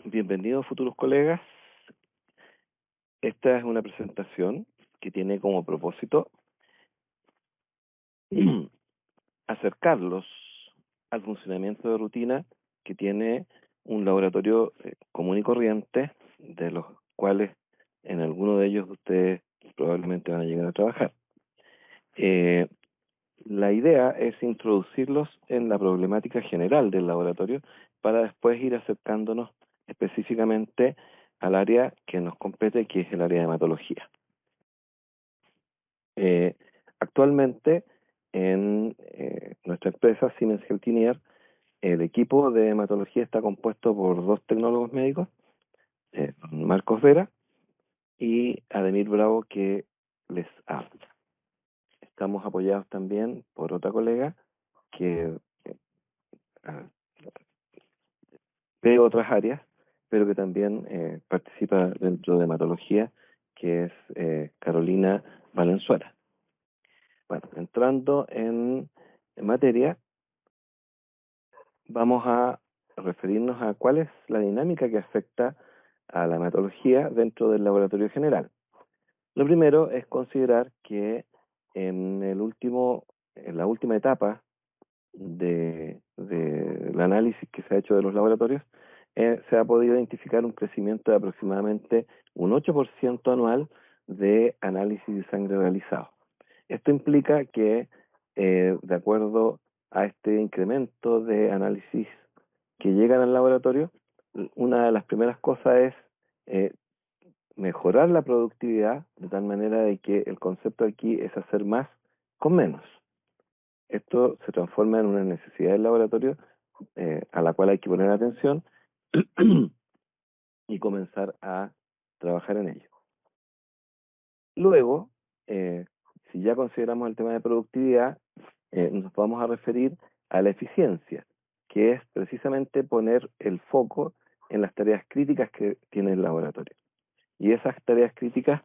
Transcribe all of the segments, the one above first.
Bienvenidos, futuros colegas. Esta es una presentación que tiene como propósito acercarlos al funcionamiento de rutina que tiene un laboratorio común y corriente, de los cuales en alguno de ellos ustedes probablemente van a llegar a trabajar. La idea es introducirlos en la problemática general del laboratorio para después ir acercándonos específicamente al área que nos compete, que es el área de hematología. Actualmente, en nuestra empresa Siemens Healthineers, el equipo de hematología está compuesto por 2 tecnólogos médicos, Marcos Vera y Ademir Bravo, que les habla. Estamos apoyados también por otra colega que ve otras áreas, pero que también participa dentro de hematología, que es Carolina Valenzuela. Bueno, entrando en materia, vamos a referirnos a cuál es la dinámica que afecta a la hematología dentro del laboratorio general. Lo primero es considerar que en la última etapa del análisis que se ha hecho de los laboratorios, se ha podido identificar un crecimiento de aproximadamente un 8% anual de análisis de sangre realizado. Esto implica que, de acuerdo a este incremento de análisis que llegan al laboratorio, una de las primeras cosas es mejorar la productividad, de tal manera de que el concepto aquí es hacer más con menos. Esto se transforma en una necesidad del laboratorio a la cual hay que poner atención y comenzar a trabajar en ello. Luego, si ya consideramos el tema de productividad, nos vamos a referir a la eficiencia, que es precisamente poner el foco en las tareas críticas que tiene el laboratorio. Y esas tareas críticas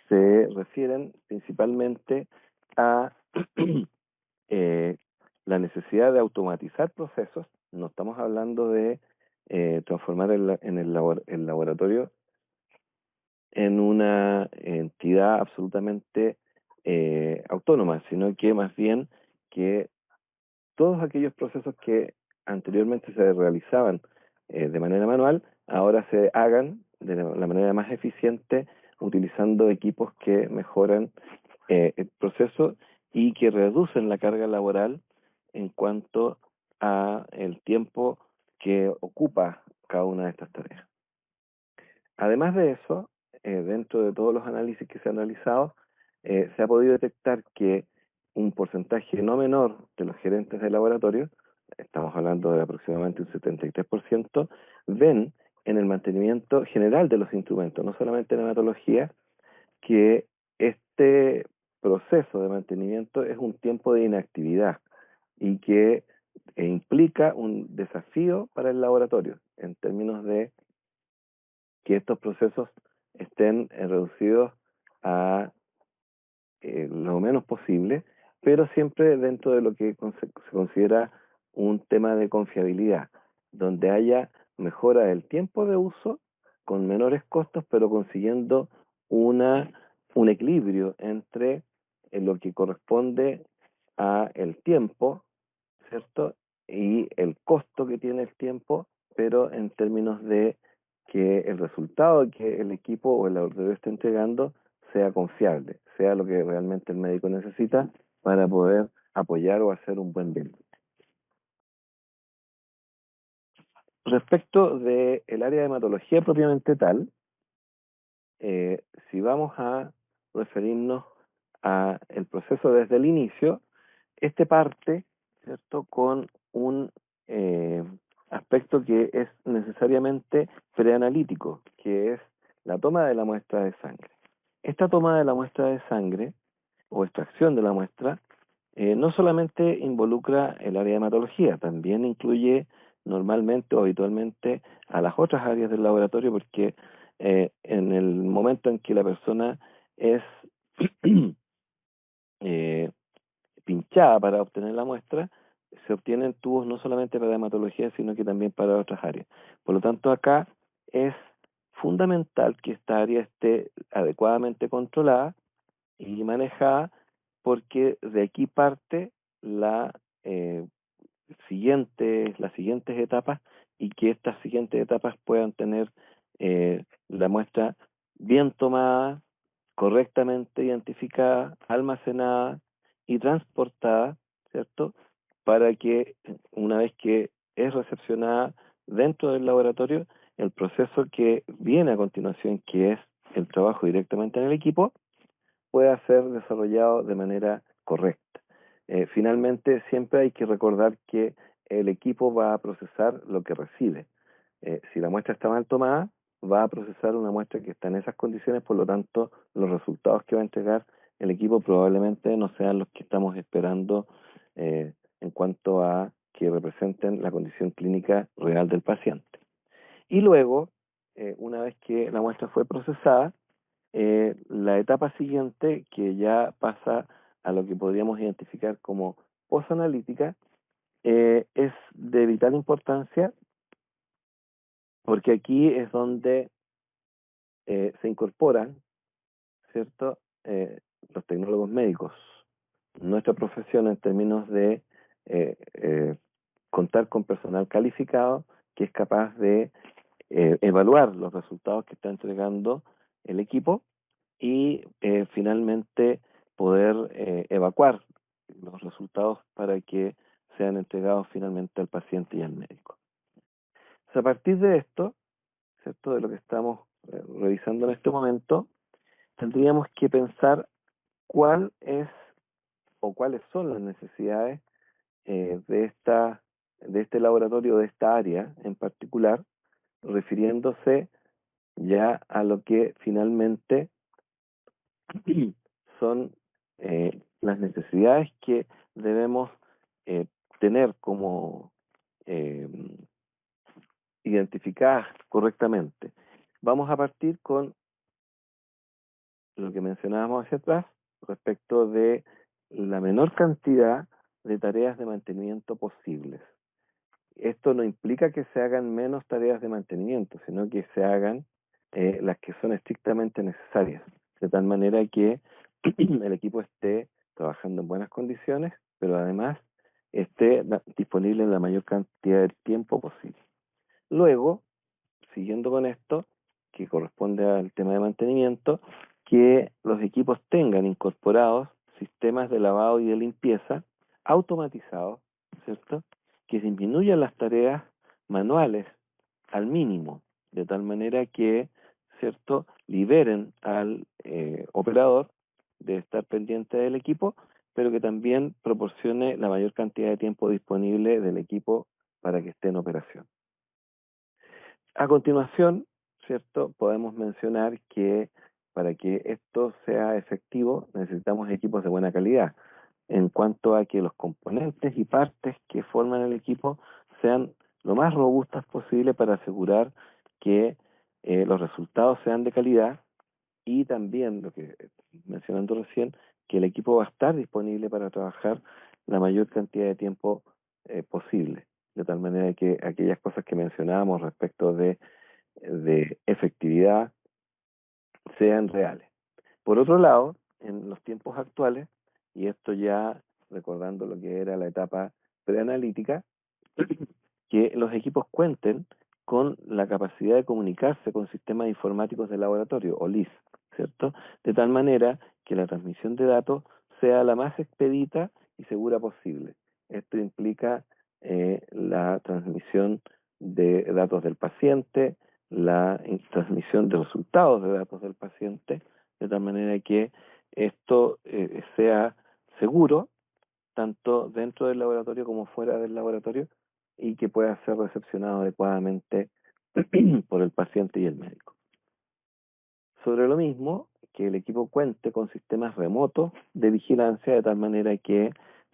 se refieren principalmente a la necesidad de automatizar procesos. No estamos hablando de transformar el laboratorio en una entidad absolutamente autónoma, sino que más bien que todos aquellos procesos que anteriormente se realizaban de manera manual, ahora se hagan de la manera más eficiente utilizando equipos que mejoran el proceso y que reducen la carga laboral en cuanto a el tiempo que ocupa cada una de estas tareas. Además de eso, dentro de todos los análisis que se han realizado, se ha podido detectar que un porcentaje no menor de los gerentes de laboratorio, estamos hablando de aproximadamente un 73%, ven en el mantenimiento general de los instrumentos, no solamente en hematología, que este proceso de mantenimiento es un tiempo de inactividad y que implica un desafío para el laboratorio en términos de que estos procesos estén reducidos a lo menos posible, pero siempre dentro de lo que se considera un tema de confiabilidad, donde haya mejora del tiempo de uso con menores costos, pero consiguiendo un equilibrio entre lo que corresponde a el tiempo, ¿cierto? Y el costo que tiene el tiempo, pero en términos de que el resultado que el equipo o el laboratorio esté entregando sea confiable, sea lo que realmente el médico necesita para poder apoyar o hacer un buen diagnóstico. Respecto del área de hematología propiamente tal, si vamos a referirnos a el proceso desde el inicio, este parte, ¿cierto?, con un aspecto que es necesariamente preanalítico, que es la toma de la muestra de sangre. Esta toma de la muestra de sangre o extracción de la muestra no solamente involucra el área de hematología, también incluye normalmente o habitualmente a las otras áreas del laboratorio, porque en el momento en que la persona es pinchada para obtener la muestra, se obtienen tubos no solamente para hematología, sino que también para otras áreas. Por lo tanto, acá es fundamental que esta área esté adecuadamente controlada y manejada, porque de aquí parte la las siguientes etapas, y que estas siguientes etapas puedan tener la muestra bien tomada, correctamente identificada, almacenada y transportada, ¿cierto? Para que una vez que es recepcionada dentro del laboratorio, el proceso que viene a continuación, que es el trabajo directamente en el equipo, pueda ser desarrollado de manera correcta. Finalmente, siempre hay que recordar que el equipo va a procesar lo que recibe. Si la muestra está mal tomada, va a procesar una muestra que está en esas condiciones, por lo tanto, los resultados que va a entregar el equipo probablemente no sean los que estamos esperando en cuanto a que representen la condición clínica real del paciente. Y luego, una vez que la muestra fue procesada, la etapa siguiente, que ya pasa a lo que podríamos identificar como posanalítica, es de vital importancia, porque aquí es donde se incorporan, ¿cierto?, los tecnólogos médicos. Nuestra profesión, en términos de eh, eh, contar con personal calificado que es capaz de evaluar los resultados que está entregando el equipo y finalmente poder evacuar los resultados para que sean entregados finalmente al paciente y al médico. O sea, a partir de esto, ¿cierto?, de lo que estamos revisando en este momento, tendríamos que pensar cuál es o cuáles son las necesidades de este laboratorio, de esta área en particular, refiriéndose ya a lo que finalmente son las necesidades que debemos eh, tener como eh, identificadas correctamente. Vamos a partir con lo que mencionábamos hacia atrás respecto de la menor cantidad de tareas de mantenimiento posibles. Esto no implica que se hagan menos tareas de mantenimiento, sino que se hagan las que son estrictamente necesarias, de tal manera que el equipo esté trabajando en buenas condiciones, pero además esté disponible en la mayor cantidad de tiempo posible. Luego, siguiendo con esto, que corresponde al tema de mantenimiento, que los equipos tengan incorporados sistemas de lavado y de limpieza automatizados, ¿cierto?, que disminuyan las tareas manuales al mínimo, de tal manera que, ¿cierto?, liberen al operador de estar pendiente del equipo, pero que también proporcione la mayor cantidad de tiempo disponible del equipo para que esté en operación. A continuación, ¿cierto?, podemos mencionar que para que esto sea efectivo necesitamos equipos de buena calidad, en cuanto a que los componentes y partes que forman el equipo sean lo más robustas posible para asegurar que los resultados sean de calidad, y también, lo que mencionando recién, que el equipo va a estar disponible para trabajar la mayor cantidad de tiempo posible, de tal manera que aquellas cosas que mencionábamos respecto de efectividad sean reales. Por otro lado, en los tiempos actuales, y esto ya recordando lo que era la etapa preanalítica, que los equipos cuenten con la capacidad de comunicarse con sistemas informáticos de laboratorio, o LIS, ¿cierto? De tal manera que la transmisión de datos sea la más expedita y segura posible. Esto implica la transmisión de datos del paciente, la transmisión de resultados de datos del paciente, de tal manera que esto sea seguro, tanto dentro del laboratorio como fuera del laboratorio, y que pueda ser recepcionado adecuadamente por el paciente y el médico. Sobre lo mismo, que el equipo cuente con sistemas remotos de vigilancia, de tal manera que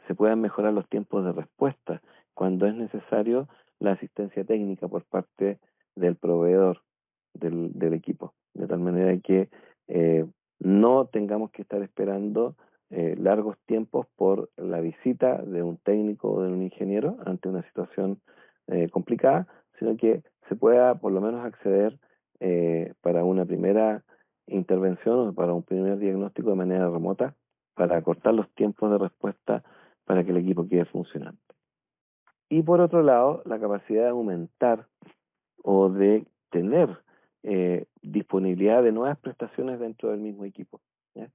se puedan mejorar los tiempos de respuesta cuando es necesario la asistencia técnica por parte del proveedor del equipo, de tal manera que no tengamos que estar esperando largos tiempos por la visita de un técnico o de un ingeniero ante una situación complicada, sino que se pueda por lo menos menos acceder para una primera intervención o para un primer diagnóstico de manera remota, para acortar los tiempos de respuesta para que el equipo quede funcionando. Y por otro lado, la capacidad de aumentar o de tener disponibilidad de nuevas prestaciones dentro del mismo equipo, ¿ya?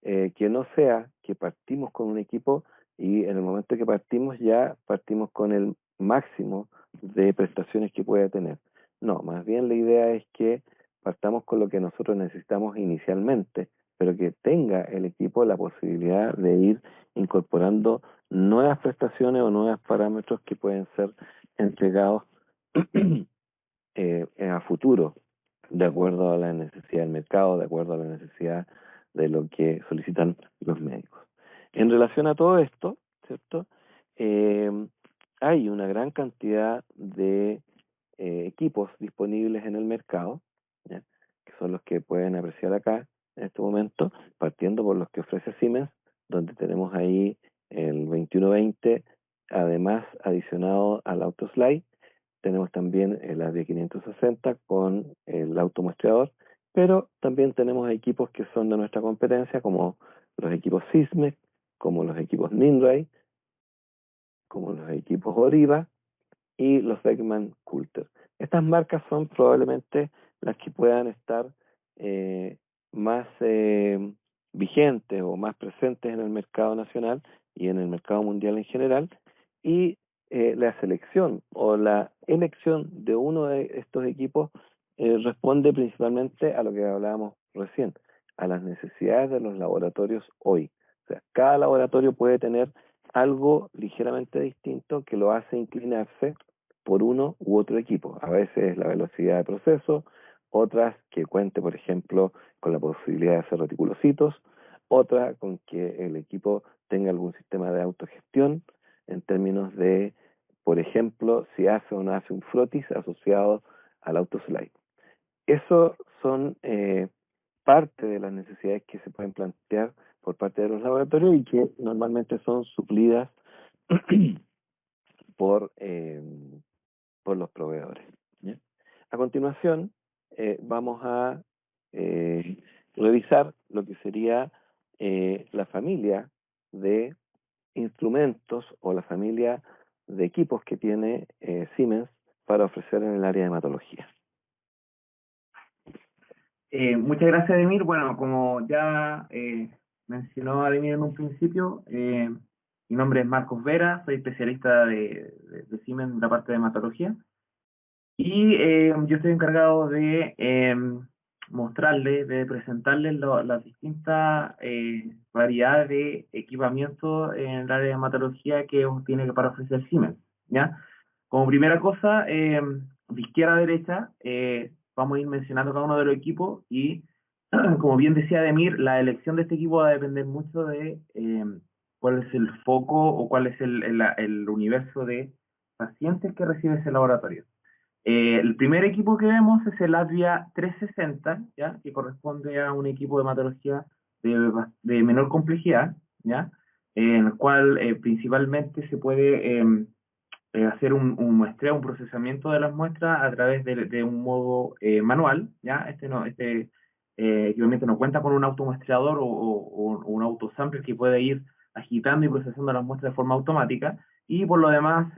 Que no sea que partimos con un equipo y en el momento que partimos ya partimos con el máximo de prestaciones que pueda tener. No, más bien la idea es que partamos con lo que nosotros necesitamos inicialmente, pero que tenga el equipo la posibilidad de ir incorporando nuevas prestaciones o nuevos parámetros que pueden ser entregados a futuro, de acuerdo a la necesidad del mercado, de acuerdo a la necesidad de lo que solicitan los médicos. En relación a todo esto, ¿cierto? Hay una gran cantidad de equipos disponibles en el mercado, ¿ya? Que son los que pueden apreciar acá en este momento, partiendo por los que ofrece Siemens, donde tenemos ahí el 2120, además adicionado al AutoSlide. Tenemos también el AD560 con el automuestreador, pero también tenemos equipos que son de nuestra competencia, como los equipos Sysmex, como los equipos Mindray, como los equipos Oriva y los Beckman Coulter. Estas marcas son probablemente las que puedan estar más vigentes o más presentes en el mercado nacional y en el mercado mundial en general, y la selección o la elección de uno de estos equipos responde principalmente a lo que hablábamos recién, a las necesidades de los laboratorios hoy. O sea, cada laboratorio puede tener algo ligeramente distinto que lo hace inclinarse por uno u otro equipo. A veces la velocidad de proceso, otras que cuente, por ejemplo, con la posibilidad de hacer reticulocitos, otra con que el equipo tenga algún sistema de autogestión en términos de, por ejemplo, si hace o no hace un frotis asociado al AutoSlide. Eso son parte de las necesidades que se pueden plantear por parte de los laboratorios y que normalmente son suplidas por los proveedores, ¿ya? A continuación, vamos a revisar lo que sería la familia de instrumentos o la familia de equipos que tiene Siemens para ofrecer en el área de hematología. Muchas gracias, Ademir. Bueno, como ya mencionó Ademir en un principio, mi nombre es Marcos Vera, soy especialista de Siemens en la parte de hematología. Y yo estoy encargado de mostrarles, de presentarles las distintas variedades de equipamiento en el área de hematología que tiene para ofrecer Siemens, ¿ya? Como primera cosa, de izquierda a derecha, vamos a ir mencionando cada uno de los equipos y, como bien decía Demir, la elección de este equipo va a depender mucho de cuál es el foco o cuál es el universo de pacientes que recibe ese laboratorio. El primer equipo que vemos es el Advia 360, ¿ya? Que corresponde a un equipo de hematología de menor complejidad, ¿ya? En el cual principalmente se puede hacer un muestreo, un procesamiento de las muestras a través de un modo manual, ¿ya? Este equipamiento no cuenta con un automuestreador o un autosampler que puede ir agitando y procesando las muestras de forma automática, y por lo demás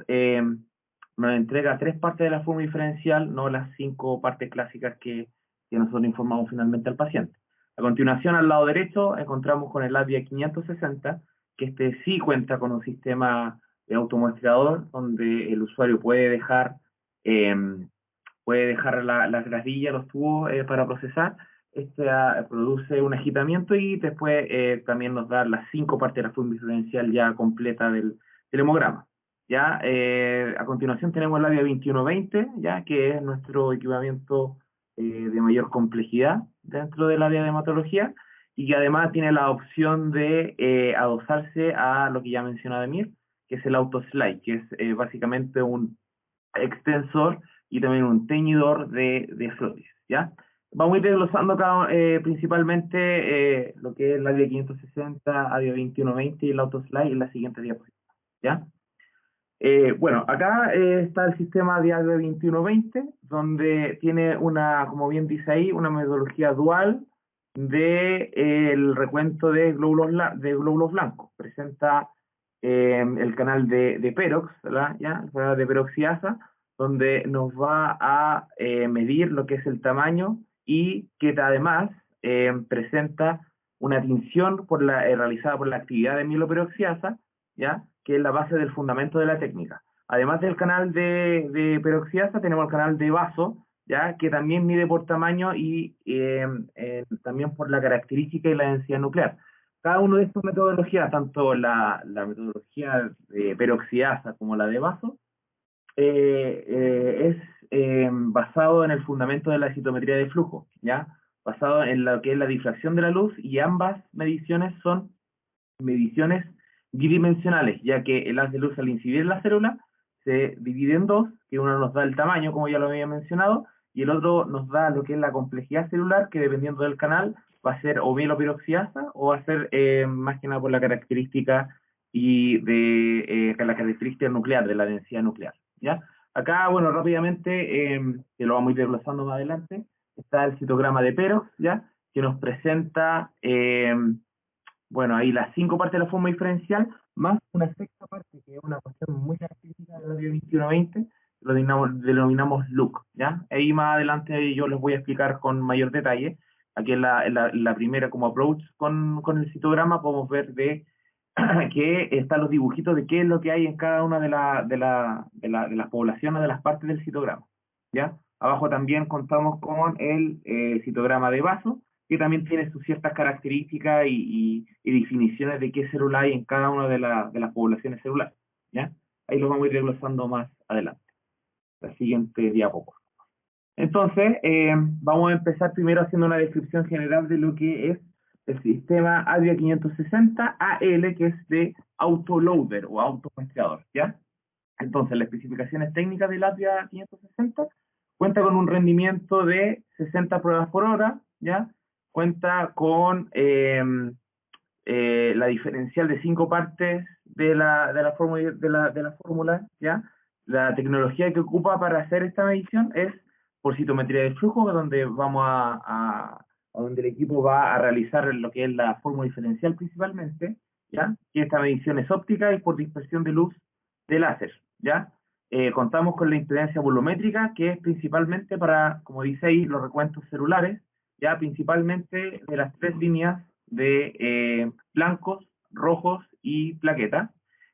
nos entrega 3 partes de la forma diferencial, no las 5 partes clásicas que nosotros informamos finalmente al paciente. A continuación, al lado derecho, encontramos con el Advia 560, que este sí cuenta con un sistema de automuestreador, donde el usuario puede dejar las gravilla, los tubos para procesar. Este produce un agitamiento y después también nos da las 5 partes de la forma diferencial ya completa del hemograma. Ya, a continuación tenemos el Advia 2120, ya, que es nuestro equipamiento de mayor complejidad dentro del área de hematología, y que además tiene la opción de adosarse a lo que ya mencionaba Emir, que es el AutoSlide, que es básicamente un extensor y también un teñidor de frotis, ¿ya? Vamos a ir desglosando principalmente lo que es el Advia 560, Advia 2120 y el AutoSlide en la siguiente diapositiva, ¿ya? Bueno, acá está el sistema Diagre 2120, donde tiene una, como bien dice ahí, una metodología dual de el recuento de glóbulos blancos. Presenta el canal de Perox, ¿verdad? ¿Ya? El canal de peroxiasa, donde nos va a medir lo que es el tamaño y que además presenta una tinción realizada por la actividad de mieloperoxiasa, ¿ya? Que es la base del fundamento de la técnica. Además del canal de peroxiasa, tenemos el canal de vaso, ¿ya? Que también mide por tamaño y también por la característica y la densidad nuclear. Cada una de estas metodologías, tanto la metodología de peroxiasa como la de vaso, es basado en el fundamento de la citometría de flujo, ¿ya? Basado en lo que es la difracción de la luz, y ambas mediciones son mediciones bidimensionales, ya que el haz de luz al incidir en la célula se divide en dos, que uno nos da el tamaño, como ya lo había mencionado, y el otro nos da lo que es la complejidad celular, que dependiendo del canal va a ser o mieloperoxiasa o va a ser más que nada por la característica y de la característica nuclear, de la densidad nuclear, ¿ya? Acá, bueno, rápidamente, que lo vamos a ir desglosando más adelante, está el citograma de Perox, ¿ya? Que nos presenta bueno, ahí las 5 partes de la forma diferencial, más una sexta parte, que es una cuestión muy característica del radio 2120, lo denominamos look, ¿ya? Ahí más adelante yo les voy a explicar con mayor detalle. Aquí en la primera como approach con el citograma podemos ver de que están los dibujitos de qué es lo que hay en cada una de las poblaciones, de las partes del citograma, ¿ya? Abajo también contamos con el citograma de vaso, que también tiene sus ciertas características y definiciones de qué célula hay en cada una de las poblaciones celulares, ¿ya? Ahí lo vamos a ir desglosando más adelante. La siguiente diapositiva. Entonces, vamos a empezar primero haciendo una descripción general de lo que es el sistema ADVIA 560 AL, que es de autoloader o automuestreador, ¿ya? Entonces, las especificaciones técnicas del ADVIA 560 cuenta con un rendimiento de 60 pruebas por hora, ¿ya? Cuenta con la diferencial de 5 partes de la fórmula, ¿ya? La tecnología que ocupa para hacer esta medición es por citometría de flujo, donde vamos a donde el equipo va a realizar lo que es la fórmula diferencial principalmente, ¿ya? Que esta medición es óptica y por dispersión de luz de láser, ¿ya? Contamos con la impedancia volumétrica, que es principalmente para, como dice ahí, los recuentos celulares, ya principalmente de las 3 líneas de blancos, rojos y plaquetas.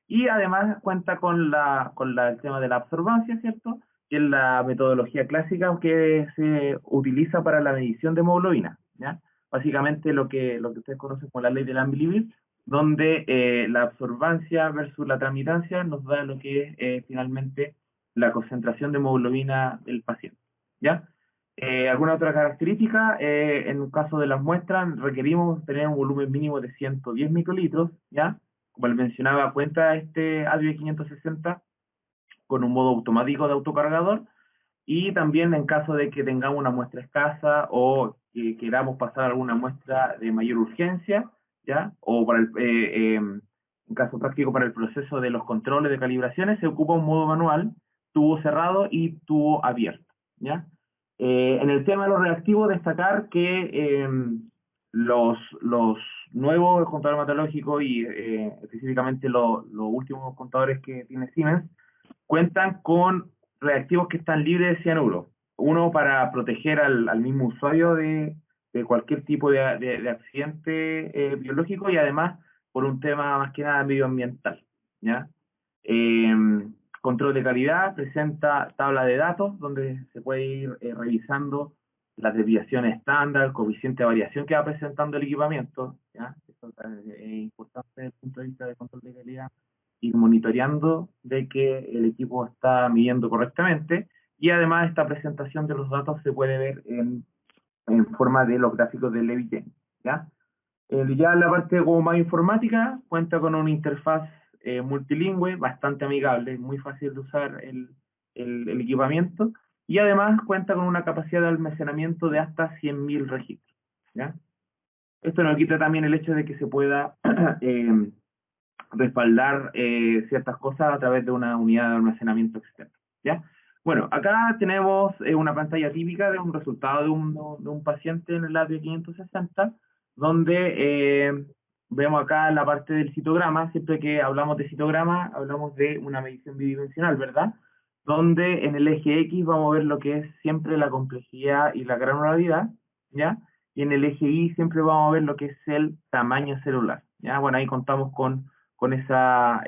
Y además cuenta con el tema de la absorbancia, ¿cierto? Que es la metodología clásica que se utiliza para la medición de hemoglobina, ¿ya? Básicamente lo que ustedes conocen como la ley del Ambilibil, donde la absorbancia versus la transmitancia nos da lo que es finalmente la concentración de hemoglobina del paciente, ¿ya? ¿Alguna otra característica? En el caso de las muestras, requerimos tener un volumen mínimo de 110 microlitros, ¿ya? Como les mencionaba, cuenta este ADVIA 560 con un modo automático de autocargador, y también en caso de que tengamos una muestra escasa o que queramos pasar alguna muestra de mayor urgencia, ¿ya? O para en caso práctico para el proceso de los controles de calibraciones, se ocupa un modo manual, tubo cerrado y tubo abierto, ¿ya? En el tema de los reactivos, destacar que los nuevos contadores hematológicos y específicamente los últimos contadores que tiene Siemens cuentan con reactivos que están libres de cianuro. Uno para proteger al mismo usuario de cualquier tipo de accidente biológico, y además por un tema más que nada medioambiental, ¿ya? Eh, Control de calidad, presenta tabla de datos donde se puede ir revisando las desviaciones estándar, el coeficiente de variación que va presentando el equipamiento, ¿ya? Esto es importante desde el punto de vista de control de calidad, ir monitoreando de que el equipo está midiendo correctamente, y además esta presentación de los datos se puede ver en forma de los gráficos de Levitin, ¿ya? Ya la parte como más informática cuenta con una interfaz multilingüe bastante amigable, muy fácil de usar el equipamiento, y además cuenta con una capacidad de almacenamiento de hasta 100.000 registros, ¿ya? Esto nos quita también el hecho de que se pueda respaldar ciertas cosas a través de una unidad de almacenamiento externo, ¿ya? Bueno, acá tenemos una pantalla típica de un resultado de un paciente en el ATI 560, donde vemos acá la parte del citograma. Siempre que hablamos de citograma, hablamos de una medición bidimensional, ¿verdad? Donde en el eje X vamos a ver lo que es siempre la complejidad y la granularidad, ¿ya? Y en el eje Y siempre vamos a ver lo que es el tamaño celular, ¿ya? Bueno, ahí contamos con esa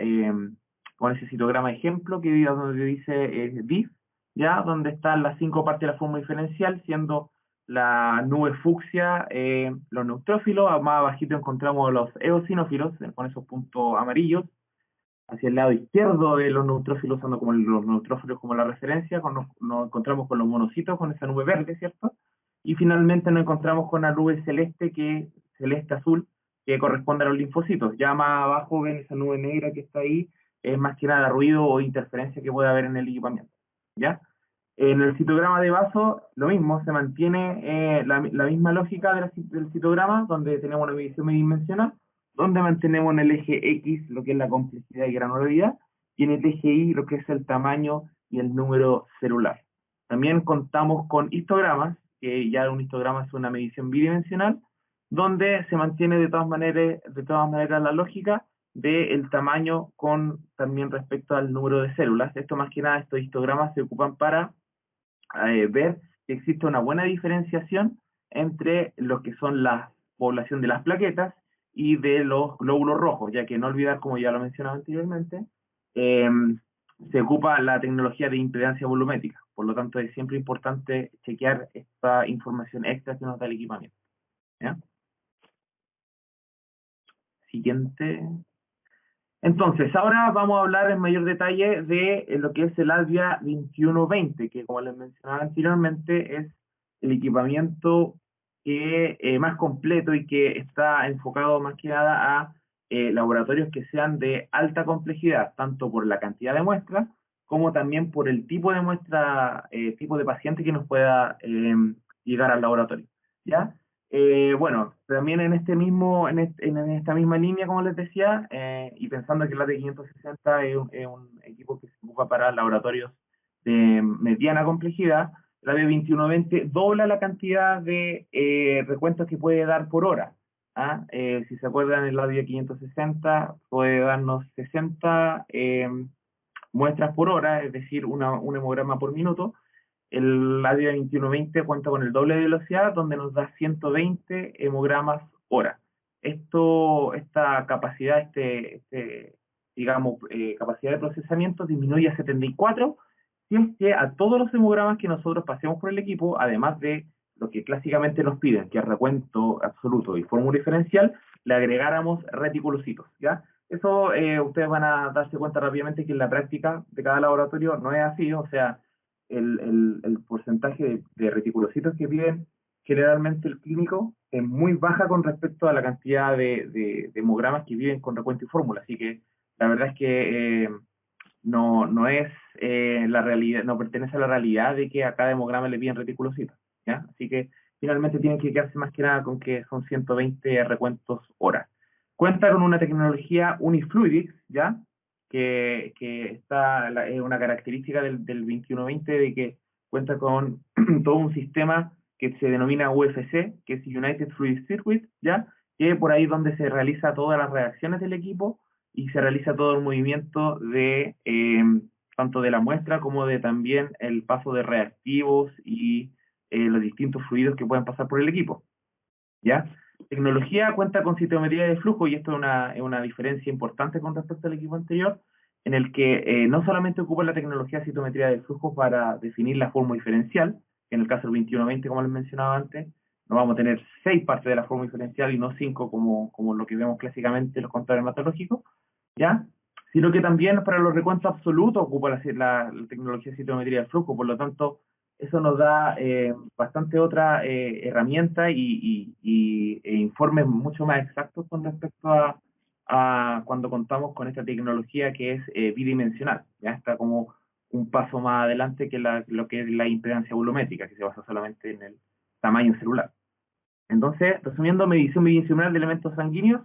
con ese citograma ejemplo que donde dice DIF, ¿ya? Donde están las 5 partes de la fórmula diferencial, siendo la nube fucsia los neutrófilos, más abajito encontramos los eosinófilos, con esos puntos amarillos, hacia el lado izquierdo de los neutrófilos, usando como los neutrófilos como la referencia, nos encontramos con los monocitos, con esa nube verde, ¿cierto? Y finalmente nos encontramos con la nube celeste, celeste-azul, que corresponde a los linfocitos. Ya más abajo ven esa nube negra que está ahí, es más que nada ruido o interferencia que puede haber en el equipamiento, ¿ya? En el citograma de vaso, lo mismo, se mantiene la misma lógica del citograma, donde tenemos una medición bidimensional, donde mantenemos en el eje X lo que es la complejidad y granularidad, y en el eje Y lo que es el tamaño y el número celular. También contamos con histogramas, que ya un histograma es una medición bidimensional, donde se mantiene de todas maneras la lógica del tamaño con también respecto al número de células. Esto más que nada, estos histogramas se ocupan para ver que existe una buena diferenciación entre lo que son la población de las plaquetas y de los glóbulos rojos, ya que no olvidar, como ya lo mencionaba anteriormente, eh, se ocupa la tecnología de impedancia volumétrica. Por lo tanto, es siempre importante chequear esta información extra que nos da el equipamiento, ¿ya? Siguiente. Entonces, ahora vamos a hablar en mayor detalle de lo que es el ADVIA 2120, que como les mencionaba anteriormente, es el equipamiento que más completo y que está enfocado más que nada a laboratorios que sean de alta complejidad, tanto por la cantidad de muestras como también por el tipo de muestra, tipo de paciente que nos pueda llegar al laboratorio, ¿ya? Bueno, también en en esta misma línea, como les decía, y pensando que la AT560 es un equipo que se ocupa para laboratorios de mediana complejidad, la B2120 dobla la cantidad de recuentos que puede dar por hora. ¿Ah? Si se acuerdan, el AVIA 560 puede darnos 60 muestras por hora, es decir, un hemograma por minuto. El ADIA 2120 cuenta con el doble de velocidad, donde nos da 120 hemogramas hora. Esta capacidad, digamos, capacidad de procesamiento disminuye a 74, si es que a todos los hemogramas que nosotros pasemos por el equipo, además de lo que clásicamente nos piden, que es recuento absoluto y fórmula diferencial, le agregáramos reticulocitos, ¿ya? Eso ustedes van a darse cuenta rápidamente que en la práctica de cada laboratorio no es así, o sea, el porcentaje de reticulocitos que piden generalmente el clínico es muy baja con respecto a la cantidad de hemogramas que piden con recuento y fórmula. Así que la verdad es que no es la realidad, no pertenece a la realidad de que a cada hemograma le piden reticulocitos, ¿ya? Así que finalmente tienen que quedarse más que nada con que son 120 recuentos hora. Cuenta con una tecnología Unifluidics, ¿ya? Es una característica del 2120 de que cuenta con todo un sistema que se denomina UFC, que es United Fluid Circuit, ¿ya? Que por ahí es donde se realiza todas las reacciones del equipo y se realiza todo el movimiento de tanto de la muestra como de también el paso de reactivos y los distintos fluidos que pueden pasar por el equipo, ¿ya? Tecnología cuenta con citometría de flujo y esto es una diferencia importante con respecto al equipo anterior, en el que no solamente ocupa la tecnología de citometría de flujo para definir la fórmula diferencial, que en el caso del 2120, como les mencionaba antes, no vamos a tener 6 partes de la fórmula diferencial y no 5 como lo que vemos clásicamente en los contadores hematológicos, ¿ya? Sino que también para los recuentos absolutos ocupa la tecnología de citometría de flujo, por lo tanto, eso nos da bastante otra herramienta e informes mucho más exactos con respecto a cuando contamos con esta tecnología que es bidimensional. Ya está como un paso más adelante que lo que es la impedancia volumétrica, que se basa solamente en el tamaño celular. Entonces, resumiendo, medición bidimensional de elementos sanguíneos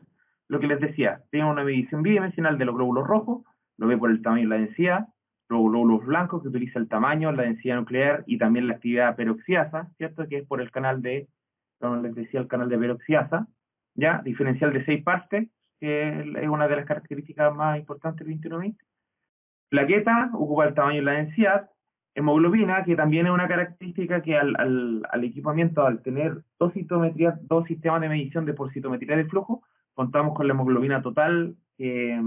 lo que les decía, tiene una medición bidimensional de los glóbulos rojos, lo ve por el tamaño y la densidad, los glóbulos blancos, que utiliza el tamaño, la densidad nuclear y también la actividad peroxiasa, ¿cierto? Que es por el canal de, como les decía, el canal de peroxiasa, ¿ya? Diferencial de 6 partes, que es una de las características más importantes del 2120. Plaqueta ocupa el tamaño y la densidad. Hemoglobina, que también es una característica que al equipamiento, al tener dos citometrías, dos sistemas de medición de por citometría de flujo, contamos con la hemoglobina total que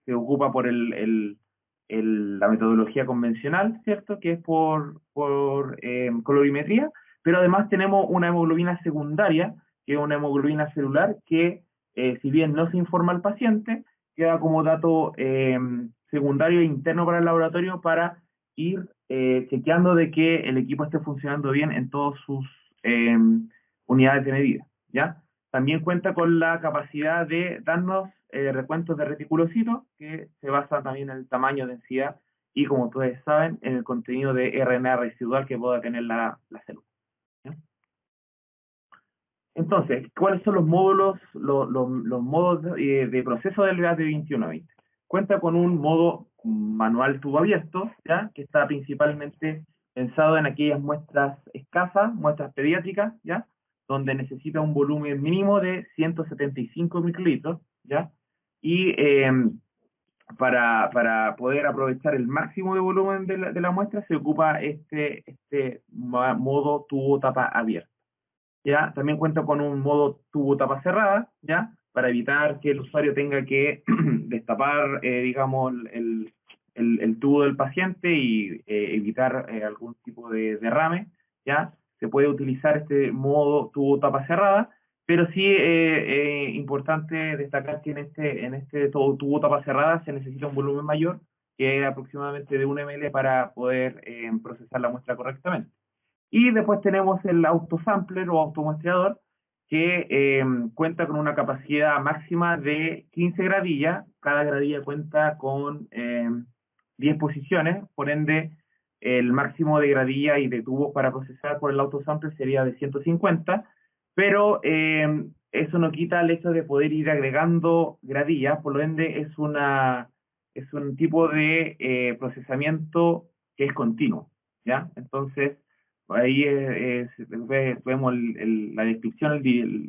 se ocupa por la metodología convencional, ¿cierto? Que es por colorimetría, pero además tenemos una hemoglobina secundaria, que es una hemoglobina celular, que si bien no se informa al paciente, queda como dato secundario e interno para el laboratorio para ir chequeando de que el equipo esté funcionando bien en todas sus eh, unidades de medida, ¿ya? También cuenta con la capacidad de darnos recuentos de reticulocitos, que se basa también en el tamaño, densidad y, como ustedes saben, en el contenido de RNA residual que pueda tener la célula, ¿ya? Entonces, ¿cuáles son los módulos, los modos de proceso del BAT2120? Cuenta con un modo manual tubo abierto, ¿ya? Que está principalmente pensado en aquellas muestras escasas, muestras pediátricas, ¿ya? Donde necesita un volumen mínimo de 175 microlitros, ¿ya? Y para poder aprovechar el máximo de volumen de la muestra se ocupa este modo tubo tapa abierta. ¿Ya? También cuenta con un modo tubo tapa cerrada, ¿ya? Para evitar que el usuario tenga que destapar, digamos, el tubo del paciente y evitar algún tipo de derrame, ¿ya? Se puede utilizar este modo tubo tapa cerrada, pero sí importante destacar que en este tubo tapa cerrada se necesita un volumen mayor, que es aproximadamente de 1 ml para poder procesar la muestra correctamente. Y después tenemos el autosampler o automuestreador, que cuenta con una capacidad máxima de 15 gradillas. Cada gradilla cuenta con 10 posiciones, por ende el máximo de gradilla y de tubos para procesar por el autosampler sería de 150, pero eso no quita el hecho de poder ir agregando gradillas, por lo ende es un tipo de procesamiento que es continuo, ¿ya? Entonces, ahí vemos la descripción,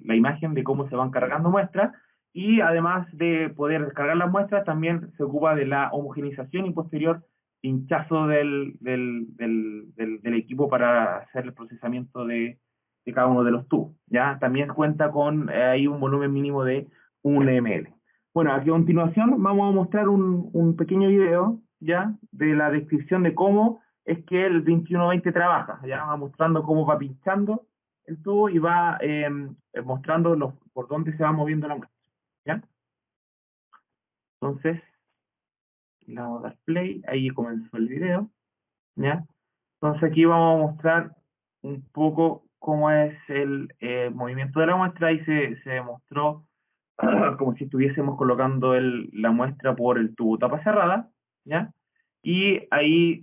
la imagen de cómo se van cargando muestras, y además de poder descargar las muestras, también se ocupa de la homogenización y posterior pinchazo del equipo para hacer el procesamiento de cada uno de los tubos, ¿ya? También cuenta con ahí un volumen mínimo de 1 ml. Bueno, a continuación vamos a mostrar un pequeño video, ¿ya? De la descripción de cómo es que el 2120 trabaja, ya va mostrando cómo va pinchando el tubo y va mostrando por dónde se va moviendo la muestra, ¿ya? Entonces, le vamos a dar play, ahí comenzó el video, ¿ya? Entonces aquí vamos a mostrar un poco cómo es el movimiento de la muestra. Ahí se mostró como si estuviésemos colocando la muestra por el tubo tapa cerrada, ¿ya? Y ahí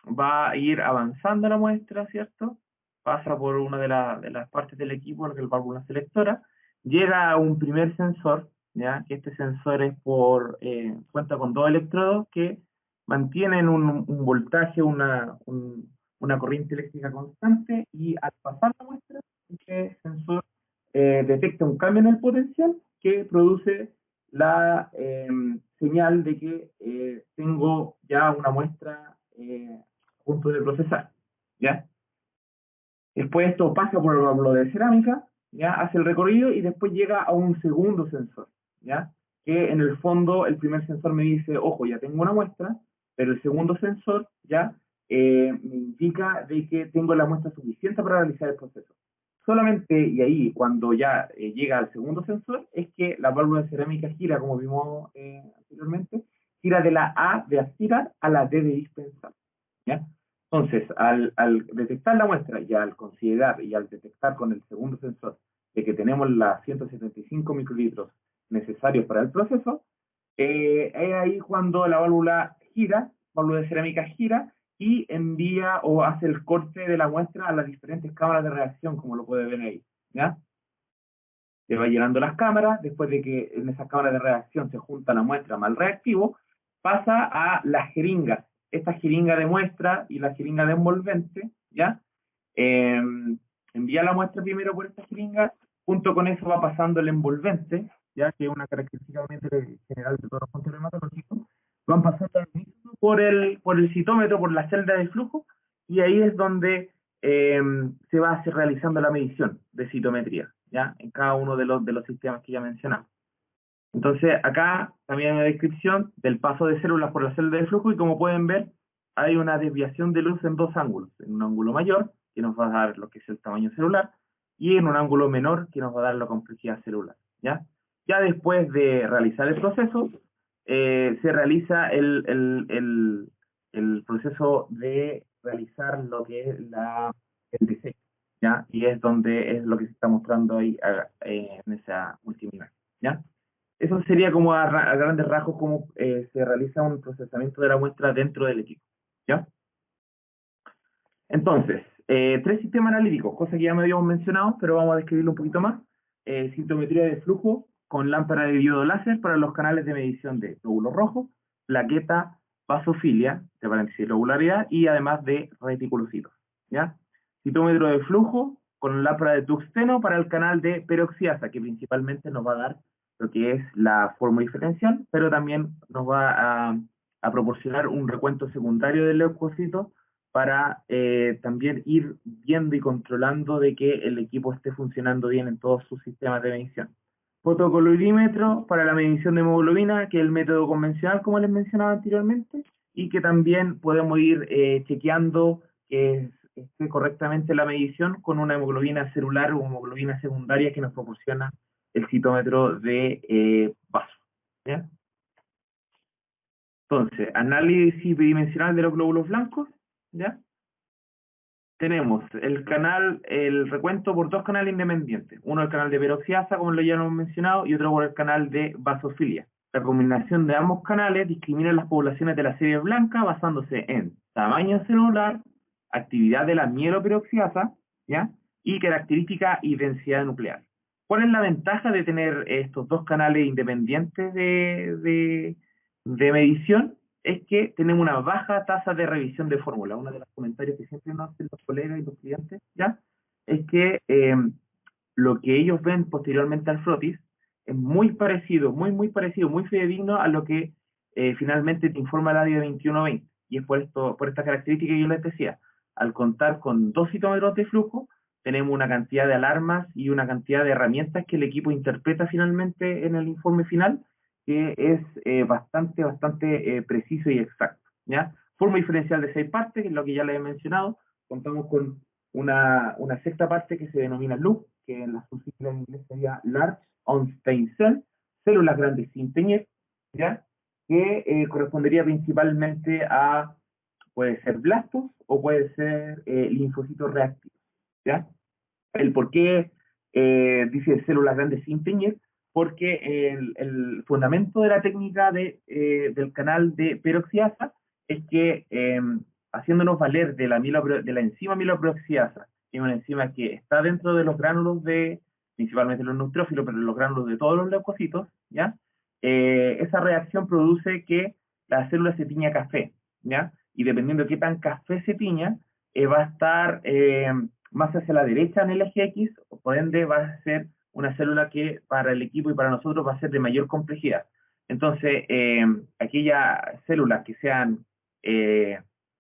va a ir avanzando la muestra, ¿cierto? Pasa por una de las partes del equipo, que es la válvula selectora, llega a un primer sensor, ¿ya? Que este sensor cuenta con dos electrodos que mantienen un voltaje, una corriente eléctrica constante, y al pasar la muestra, este sensor detecta un cambio en el potencial que produce la señal de que tengo ya una muestra a punto de procesar, ¿ya? Después esto pasa por el módulo de cerámica, ¿ya? Hace el recorrido y después llega a un segundo sensor, ¿ya? Que en el fondo el primer sensor me dice, ojo, ya tengo una muestra, pero el segundo sensor ya me indica de que tengo la muestra suficiente para realizar el proceso. Solamente, y ahí cuando ya llega al segundo sensor, es que la válvula de cerámica gira, como vimos anteriormente, gira de la A de aspirar a la D de dispensar, ¿ya? Entonces, al detectar la muestra y al considerar y al detectar con el segundo sensor de que tenemos las 175 microlitros necesarios para el proceso, es ahí cuando la válvula de cerámica gira y envía o hace el corte de la muestra a las diferentes cámaras de reacción, como lo puede ver ahí, ¿ya? se va llenando las cámaras, después de que en esas cámaras de reacción se junta la muestra más el reactivo, pasa a las jeringas. Esta jeringa de muestra y la jeringa de envolvente, ¿ya? Eh, envía la muestra primero por esta jeringa, junto con eso va pasando el envolvente, ya que es una característica general de todos los controles hematológicos, van pasando al mismo por el citómetro, por la celda de flujo, y ahí es donde se va a hacer realizando la medición de citometría, ¿ya? En cada uno de los sistemas que ya mencionamos. Entonces, acá también hay una descripción del paso de células por la celda de flujo y como pueden ver, hay una desviación de luz en dos ángulos. En un ángulo mayor, que nos va a dar lo que es el tamaño celular, y en un ángulo menor, que nos va a dar la complejidad celular, ¿ya? Ya después de realizar el proceso, se realiza el proceso de realizar lo que es el diseño, ¿ya? Y es donde es lo que se está mostrando ahí en esa última imagen, ¿ya? Eso sería como a grandes rasgos cómo se realiza un procesamiento de la muestra dentro del equipo, ¿ya? Entonces, tres sistemas analíticos, cosa que ya me habíamos mencionado, pero vamos a describirlo un poquito más. Sintometría de flujo con lámpara de diodo láser para los canales de medición de glóbulos rojos, plaqueta, basofilia, de paréntesis globularidad, y además de reticulocitos, ¿ya? Citómetro de flujo con lámpara de tuxteno para el canal de peroxiasa, que principalmente nos va a dar lo que es la fórmula diferencial, pero también nos va a proporcionar un recuento secundario del leucocito para también ir viendo y controlando de que el equipo esté funcionando bien en todos sus sistemas de medición. Fotocolorímetro para la medición de hemoglobina, que es el método convencional, como les mencionaba anteriormente, y que también podemos ir chequeando que esté correctamente la medición con una hemoglobina celular o hemoglobina secundaria que nos proporciona el citómetro de vaso, ¿ya? Entonces, análisis bidimensional de los glóbulos blancos, ¿ya? Tenemos el recuento por dos canales independientes. Uno el canal de peroxiasa, como lo ya hemos mencionado, y otro por el canal de basofilia. La combinación de ambos canales discrimina las poblaciones de la serie blanca basándose en tamaño celular, actividad de la mieloperoxiasa, ¿ya? Y característica y densidad nuclear. ¿Cuál es la ventaja de tener estos dos canales independientes de medición? Es que tenemos una baja tasa de revisión de fórmula. Uno de los comentarios que siempre nos hacen los colegas y los clientes, ¿ya? Es que lo que ellos ven posteriormente al frotis es muy parecido, muy parecido, muy fidedigno a lo que finalmente te informa la DIA 2120. Y es por esta característica que yo les decía. Al contar con dos citómetros de flujo, tenemos una cantidad de alarmas y una cantidad de herramientas que el equipo interpreta finalmente en el informe final, que es bastante preciso y exacto, ¿ya? Forma diferencial de 6 partes, que es lo que ya les he mencionado. Contamos con una sexta parte que se denomina LUC, que en la subsigla en inglés sería Large Unstained Cell, células grandes sin teñir, ¿ya? Que correspondería principalmente a, puede ser blastos o puede ser linfocitos reactivos, ¿ya? El por qué dice células grandes sin teñir, porque el fundamento de la técnica del canal de peroxiasa es que haciéndonos valer de la enzima mieloperoxiasa, que es una enzima que está dentro de los gránulos principalmente los neutrófilos, pero los gránulos de todos los leucocitos, ¿ya? Esa reacción produce que la célula se tiña café, ¿ya? Y dependiendo de qué tan café se tiña, va a estar más hacia la derecha en el eje X, por ende va a ser una célula que para el equipo y para nosotros va a ser de mayor complejidad. Entonces, aquellas células que sean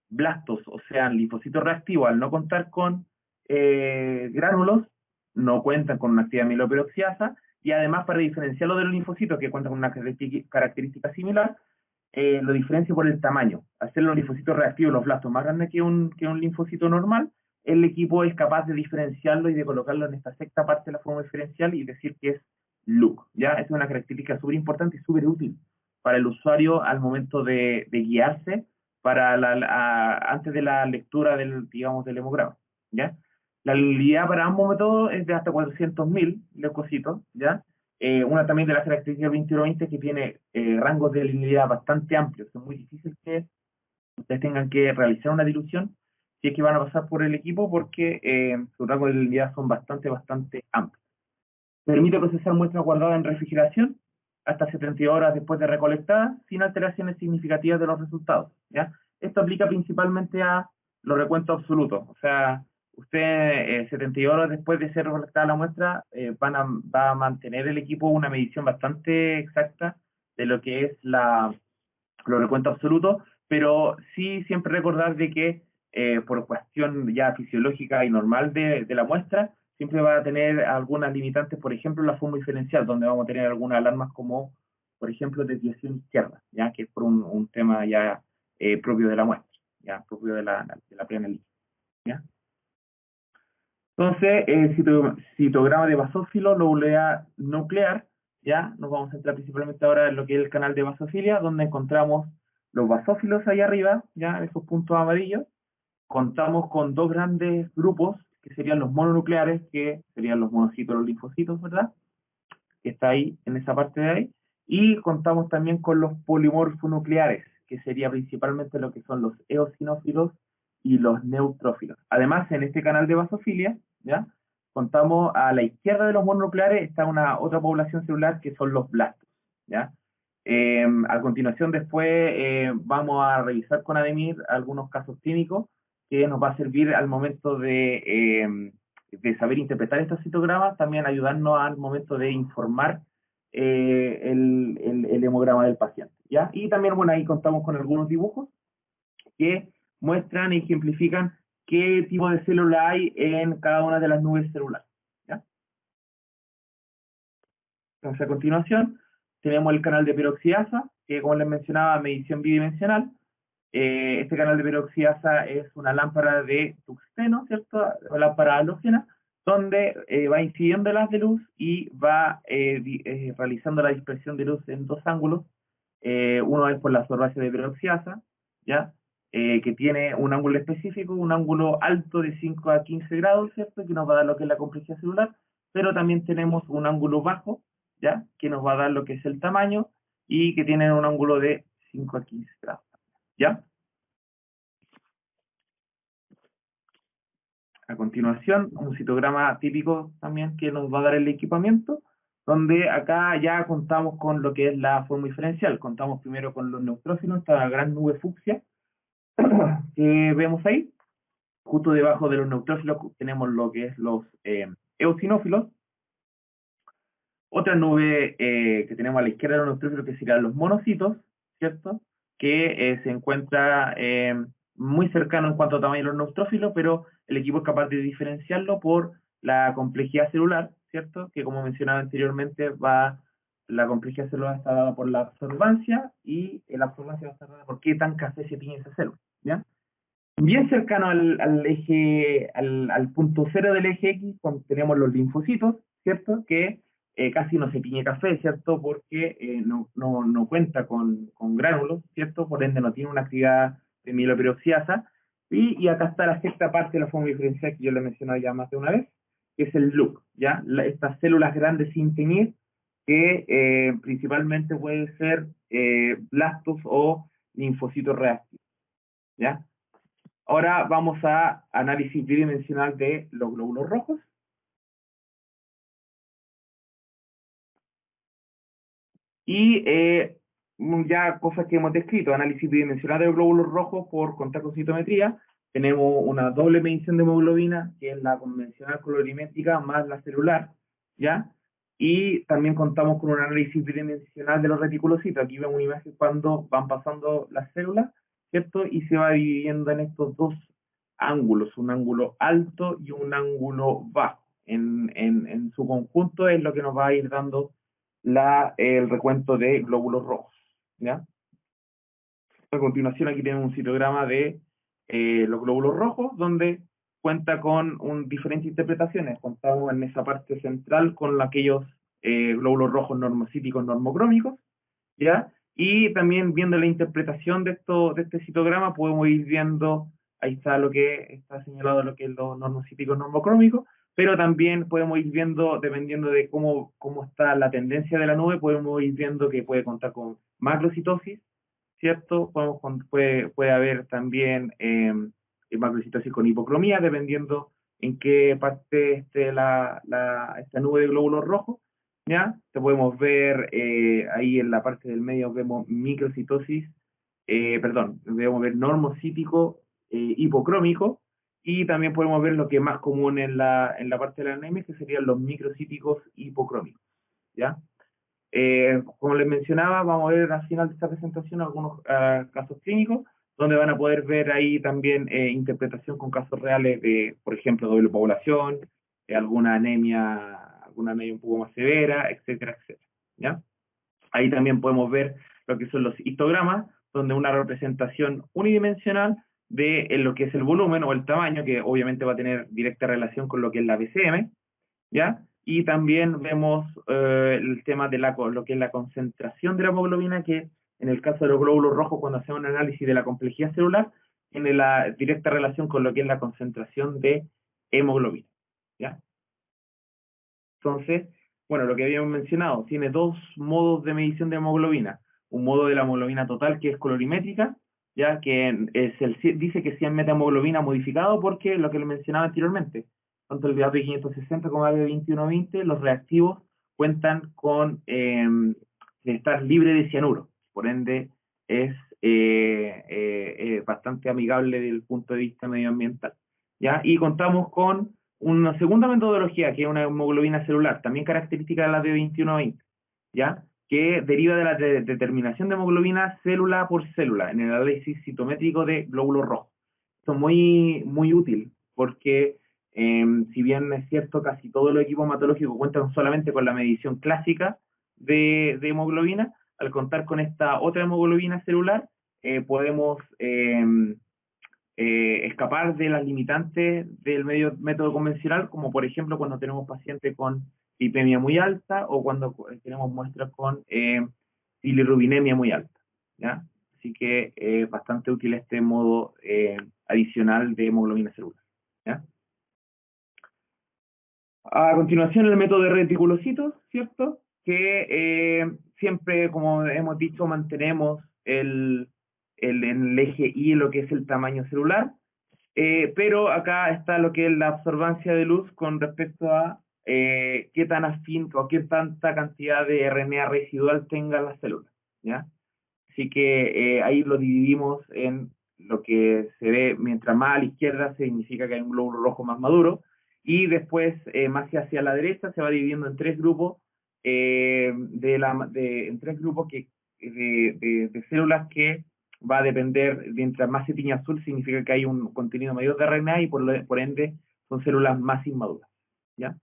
blastos o sean linfocitos reactivos, al no contar con gránulos, no cuentan con una actividad mieloperoxiasa, y además para diferenciarlo de los linfocitos que cuentan con una característica similar, lo diferencio por el tamaño. Hacer los linfocitos reactivos, los blastos más grandes que un linfocito normal, el equipo es capaz de diferenciarlo y de colocarlo en esta sexta parte de la forma diferencial y decir que es LUC, ¿ya? Es una característica súper importante y súper útil para el usuario al momento de guiarse para antes de la lectura digamos, del hemograma, ¿ya? La habilidad para ambos métodos es de hasta 400.000 leucocitos, ¿ya? Una también de las características 2120 que tiene rangos de linealidad bastante amplios. Es muy difícil que ustedes tengan que realizar una dilución si es que van a pasar por el equipo porque sus rangos de linealidad son bastante amplios. Permite procesar muestras guardadas en refrigeración hasta 72 horas después de recolectadas, sin alteraciones significativas de los resultados, ¿ya? Esto aplica principalmente a los recuentos absolutos, o sea, usted 72 horas después de ser recolectada la muestra va a mantener el equipo una medición bastante exacta de lo que es los recuentos absolutos, pero sí siempre recordar de que por cuestión ya fisiológica y normal de la muestra, siempre va a tener algunas limitantes, por ejemplo, la forma diferencial, donde vamos a tener algunas alarmas como, por ejemplo, desviación izquierda, ya que es por un tema ya propio de la muestra, ya propio de la plena líquida, ¿ya? Entonces, citograma de basófilo, lobulea nuclear, ya nos vamos a centrar principalmente ahora en lo que es el canal de basofilia, donde encontramos los basófilos ahí arriba, ya esos puntos amarillos. Contamos con dos grandes grupos, que serían los mononucleares, que serían los monocitos, los linfocitos, ¿verdad? Que está ahí, en esa parte de ahí. Y contamos también con los polimorfonucleares, que sería principalmente lo que son los eosinófilos y los neutrófilos. Además, en este canal de basofilia, ¿ya? Contamos a la izquierda de los mononucleares está una otra población celular que son los blastos, ¿ya? A continuación, después vamos a revisar con Ademir algunos casos clínicos que nos va a servir al momento de saber interpretar estos citogramas, también ayudarnos al momento de informar el hemograma del paciente, ¿ya? Y también, bueno, ahí contamos con algunos dibujos que muestran y ejemplifican qué tipo de célula hay en cada una de las nubes celulares, ¿ya? Entonces, a continuación, tenemos el canal de peroxidasa, que como les mencionaba, medición bidimensional. Este canal de peroxidasa es una lámpara de tuxteno, ¿cierto? O lámpara halógena, donde va incidiendo el haz de luz y va realizando la dispersión de luz en dos ángulos. Uno es por la absorbación de peroxidasa, ¿ya? Que tiene un ángulo específico, un ángulo alto de 5 a 15 grados, ¿cierto? Que nos va a dar lo que es la complejidad celular, pero también tenemos un ángulo bajo, ¿ya? Que nos va a dar lo que es el tamaño y que tiene un ángulo de 5 a 15 grados, ¿ya? A continuación, un citograma típico también que nos va a dar el equipamiento, donde acá ya contamos con lo que es la forma diferencial. Contamos primero con los neutrófilos, esta gran nube fucsia que vemos ahí. Justo debajo de los neutrófilos tenemos lo que es los eosinófilos. Otra nube que tenemos a la izquierda de los neutrófilos que serían los monocitos, ¿cierto? Que se encuentra muy cercano en cuanto a tamaño de los neutrófilos, pero el equipo es capaz de diferenciarlo por la complejidad celular, ¿cierto? Que como mencionaba anteriormente, la complejidad celular está dada por la absorbancia y la absorbancia va a estar dada por qué tan café se tiñe esa célula, ¿ya? Bien cercano al eje, al punto cero del eje X, tenemos los linfocitos, ¿cierto? Que casi no se tiñe café, ¿cierto? Porque no cuenta con gránulos, ¿cierto? Por ende no tiene una actividad de mieloperoxidasa. Y acá está la sexta parte de la forma diferencial que yo le he mencionado ya más de una vez, que es el LUC, ¿ya? Estas células grandes sin teñir, que principalmente pueden ser blastos o linfocitos reactivos, ¿ya? Ahora vamos a análisis bidimensional de los glóbulos rojos. Y ya cosas que hemos descrito, análisis bidimensional de los glóbulos rojos por contacto citometría. Tenemos una doble medición de hemoglobina, que es la convencional colorimétrica más la celular, ¿ya? Y también contamos con un análisis bidimensional de los reticulocitos. Aquí vemos una imagen cuando van pasando las células, ¿cierto? Y se va dividiendo en estos dos ángulos, un ángulo alto y un ángulo bajo. En su conjunto es lo que nos va a ir dando el recuento de glóbulos rojos, ¿ya? A continuación aquí tenemos un citograma de los glóbulos rojos, donde cuenta con diferentes interpretaciones. Contamos en esa parte central con aquellos glóbulos rojos normocíticos normocrómicos, ¿ya? Y también viendo la interpretación de este citograma podemos ir viendo, ahí está lo que está señalado, lo que es los normocíticos normocrómicos, pero también podemos ir viendo, dependiendo de cómo está la tendencia de la nube, podemos ir viendo que puede contar con macrocitosis, ¿cierto? Puede haber también macrocitosis con hipocromía, dependiendo en qué parte esté esta nube de glóbulos rojos, ¿ya? Te podemos ver ahí en la parte del medio vemos microcitosis, debemos ver normocítico hipocrómico, y también podemos ver lo que es más común en la parte de la anemia, que serían los microcíticos hipocrómicos, ¿ya? Como les mencionaba, vamos a ver al final de esta presentación algunos casos clínicos, donde van a poder ver ahí también interpretación con casos reales de, por ejemplo, doble población, alguna anemia un poco más severa, etcétera, etcétera, ¿ya? Ahí también podemos ver lo que son los histogramas, donde una representación unidimensional de lo que es el volumen o el tamaño, que obviamente va a tener directa relación con lo que es la BCM, ¿ya? Y también vemos el tema de lo que es la concentración de la hemoglobina, que en el caso de los glóbulos rojos, cuando hacemos un análisis de la complejidad celular, tiene la directa relación con lo que es la concentración de hemoglobina, ¿ya? Entonces, bueno, lo que habíamos mencionado, tiene dos modos de medición de hemoglobina. Un modo de la hemoglobina total, que es colorimétrica, ya que dice que es 100 metahemoglobina modificado porque lo que le mencionaba anteriormente, tanto el AB560 como el AB2120, los reactivos cuentan con de estar libre de cianuro. Por ende, es bastante amigable desde el punto de vista medioambiental, ¿ya? Y contamos con una segunda metodología, que es una hemoglobina celular, también característica de la de 2120, ¿ya? Que deriva de la determinación de hemoglobina célula por célula en el análisis citométrico de glóbulos rojos. Esto es muy, muy útil porque, si bien es cierto, casi todos los equipos hematológicos cuentan solamente con la medición clásica de hemoglobina, al contar con esta otra hemoglobina celular, podemos escapar de las limitantes del método convencional, como por ejemplo cuando tenemos pacientes con lipemia muy alta o cuando tenemos muestras con bilirrubinemia muy alta, ¿ya? Así que es bastante útil este modo adicional de hemoglobina celular, ¿ya? A continuación, el método de reticulocitos, ¿cierto? Que siempre, como hemos dicho, mantenemos en el eje Y lo que es el tamaño celular, pero acá está lo que es la absorbancia de luz con respecto a qué tan afín o qué tanta cantidad de RNA residual tenga la célula, ¿ya? Así que ahí lo dividimos en lo que se ve, mientras más a la izquierda significa que hay un glóbulo rojo más maduro, y después más hacia la derecha se va dividiendo en tres grupos, en tres grupos de células que va a depender, mientras más se tiñe azul significa que hay un contenido mayor de RNA y por ende son células más inmaduras, ¿ya?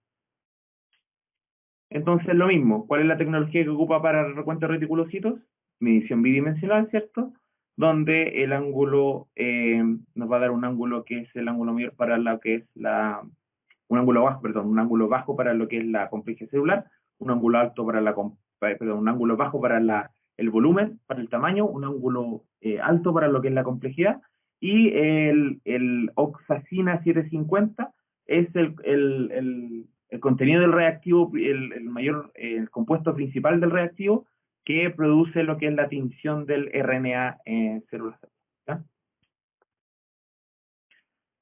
Entonces lo mismo, ¿cuál es la tecnología que ocupa para el recuento de reticulocitos? Medición bidimensional, ¿cierto? Donde el ángulo nos va a dar un ángulo que es el ángulo mayor para lo que es un ángulo bajo, perdón, un ángulo bajo para lo que es la complejidad celular, un ángulo alto para un ángulo bajo para el volumen, para el tamaño, un ángulo alto para lo que es la complejidad, y el oxacina 750 es el contenido del reactivo, el compuesto principal del reactivo que produce lo que es la tinción del RNA en células. ¿Ya?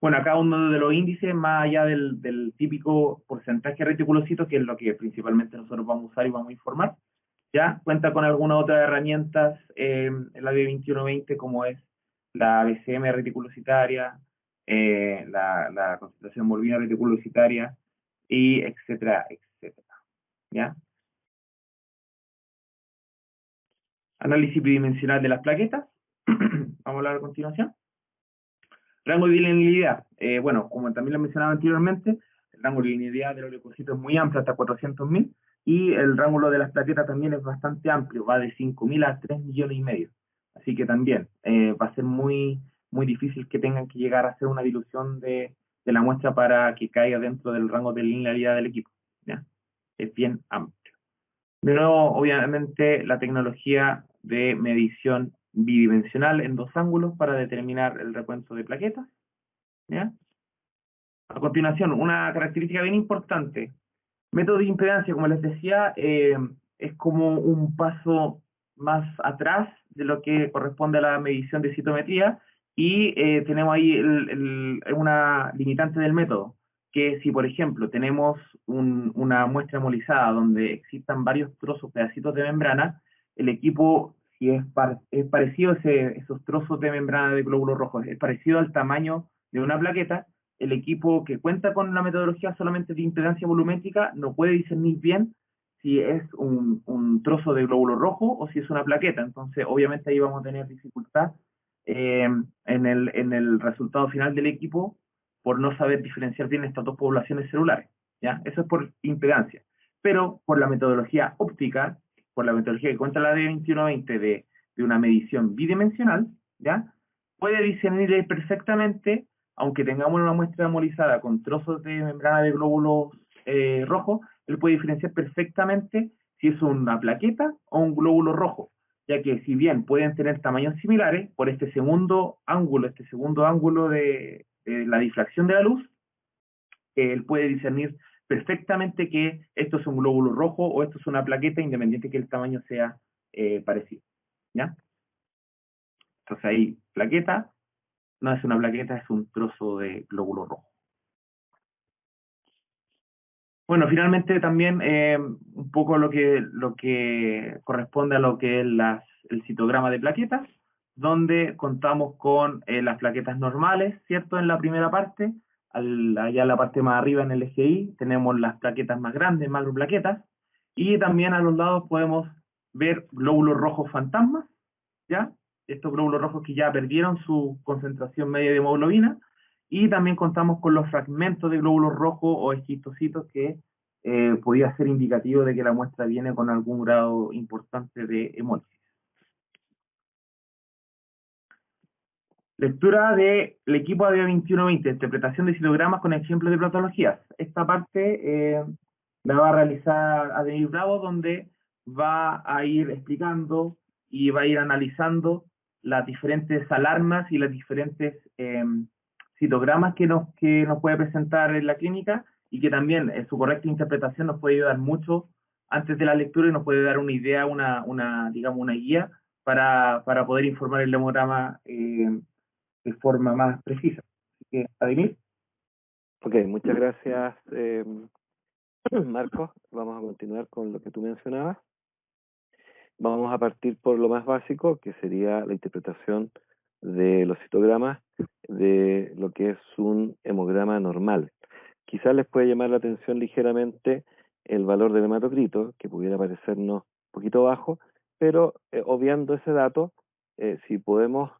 Bueno, acá uno de los índices, más allá del típico porcentaje de reticulocitos, que es lo que principalmente nosotros vamos a usar y vamos a informar, ya cuenta con algunas otras herramientas en la de 2120, como es la BCM reticulocitaria, la concentración bovina reticulocitaria, y etcétera, etcétera. ¿Ya? Análisis bidimensional de las plaquetas. Vamos a hablar a continuación. Rango de linealidad. Bueno, como también lo mencionaba anteriormente, el rango de linealidad de los leucocitos es muy amplio, hasta 400.000, y el rango de las plaquetas también es bastante amplio, va de 5.000 a 3 millones y medio. Así que también va a ser muy, muy difícil que tengan que llegar a hacer una dilución de la muestra para que caiga dentro del rango de linealidad del equipo, ¿ya? Es bien amplio. De nuevo, obviamente, la tecnología de medición bidimensional en dos ángulos para determinar el recuento de plaquetas, ¿ya? A continuación, una característica bien importante, método de impedancia, como les decía, es como un paso más atrás de lo que corresponde a la medición de citometría, y tenemos ahí una limitante del método, que si, por ejemplo, tenemos una muestra hemolizada donde existan varios trozos, pedacitos de membrana, el equipo, si es parecido esos trozos de membrana de glóbulos rojos, es parecido al tamaño de una plaqueta, el equipo que cuenta con la metodología solamente de impedancia volumétrica no puede discernir bien si es un trozo de glóbulo rojo o si es una plaqueta. Entonces, obviamente ahí vamos a tener dificultad en el resultado final del equipo por no saber diferenciar bien estas dos poblaciones celulares, ¿ya? Eso es por impedancia. Pero por la metodología óptica, por la metodología que cuenta la D2120 de una medición bidimensional, ¿ya? Puede discernir perfectamente, aunque tengamos una muestra hemolizada con trozos de membrana de glóbulos rojos, él puede diferenciar perfectamente si es una plaqueta o un glóbulo rojo, ya que si bien pueden tener tamaños similares, por este segundo ángulo de la difracción de la luz, él puede discernir perfectamente que esto es un glóbulo rojo o esto es una plaqueta, independiente que el tamaño sea parecido, ¿ya? Entonces ahí, plaqueta, no es una plaqueta, es un trozo de glóbulo rojo. Bueno, finalmente también un poco lo que corresponde a lo que es el citograma de plaquetas, donde contamos con las plaquetas normales, ¿cierto? En la primera parte, allá en la parte más arriba en el eje Y, tenemos las plaquetas más grandes, macroplaquetas, y también a los lados podemos ver glóbulos rojos fantasmas, ¿ya? Estos glóbulos rojos que ya perdieron su concentración media de hemoglobina, y también contamos con los fragmentos de glóbulos rojos o esquistocitos que podía ser indicativo de que la muestra viene con algún grado importante de hemólisis. Lectura del equipo AD2120, interpretación de citogramas con ejemplos de patologías. Esta parte la va a realizar Ademir Bravo, donde va a ir explicando y va a ir analizando las diferentes alarmas y las diferentes citogramas que nos puede presentar en la clínica, y que también su correcta interpretación nos puede ayudar mucho antes de la lectura y nos puede dar una idea, digamos, una guía para poder informar el hemograma de forma más precisa. Así que, Ademir. Ok, muchas gracias, Marcos. Vamos a continuar con lo que tú mencionabas. Vamos a partir por lo más básico, que sería la interpretación de los citogramas de lo que es un hemograma normal. Quizás les puede llamar la atención ligeramente el valor del hematocrito, que pudiera parecernos un poquito bajo, pero obviando ese dato, si podemos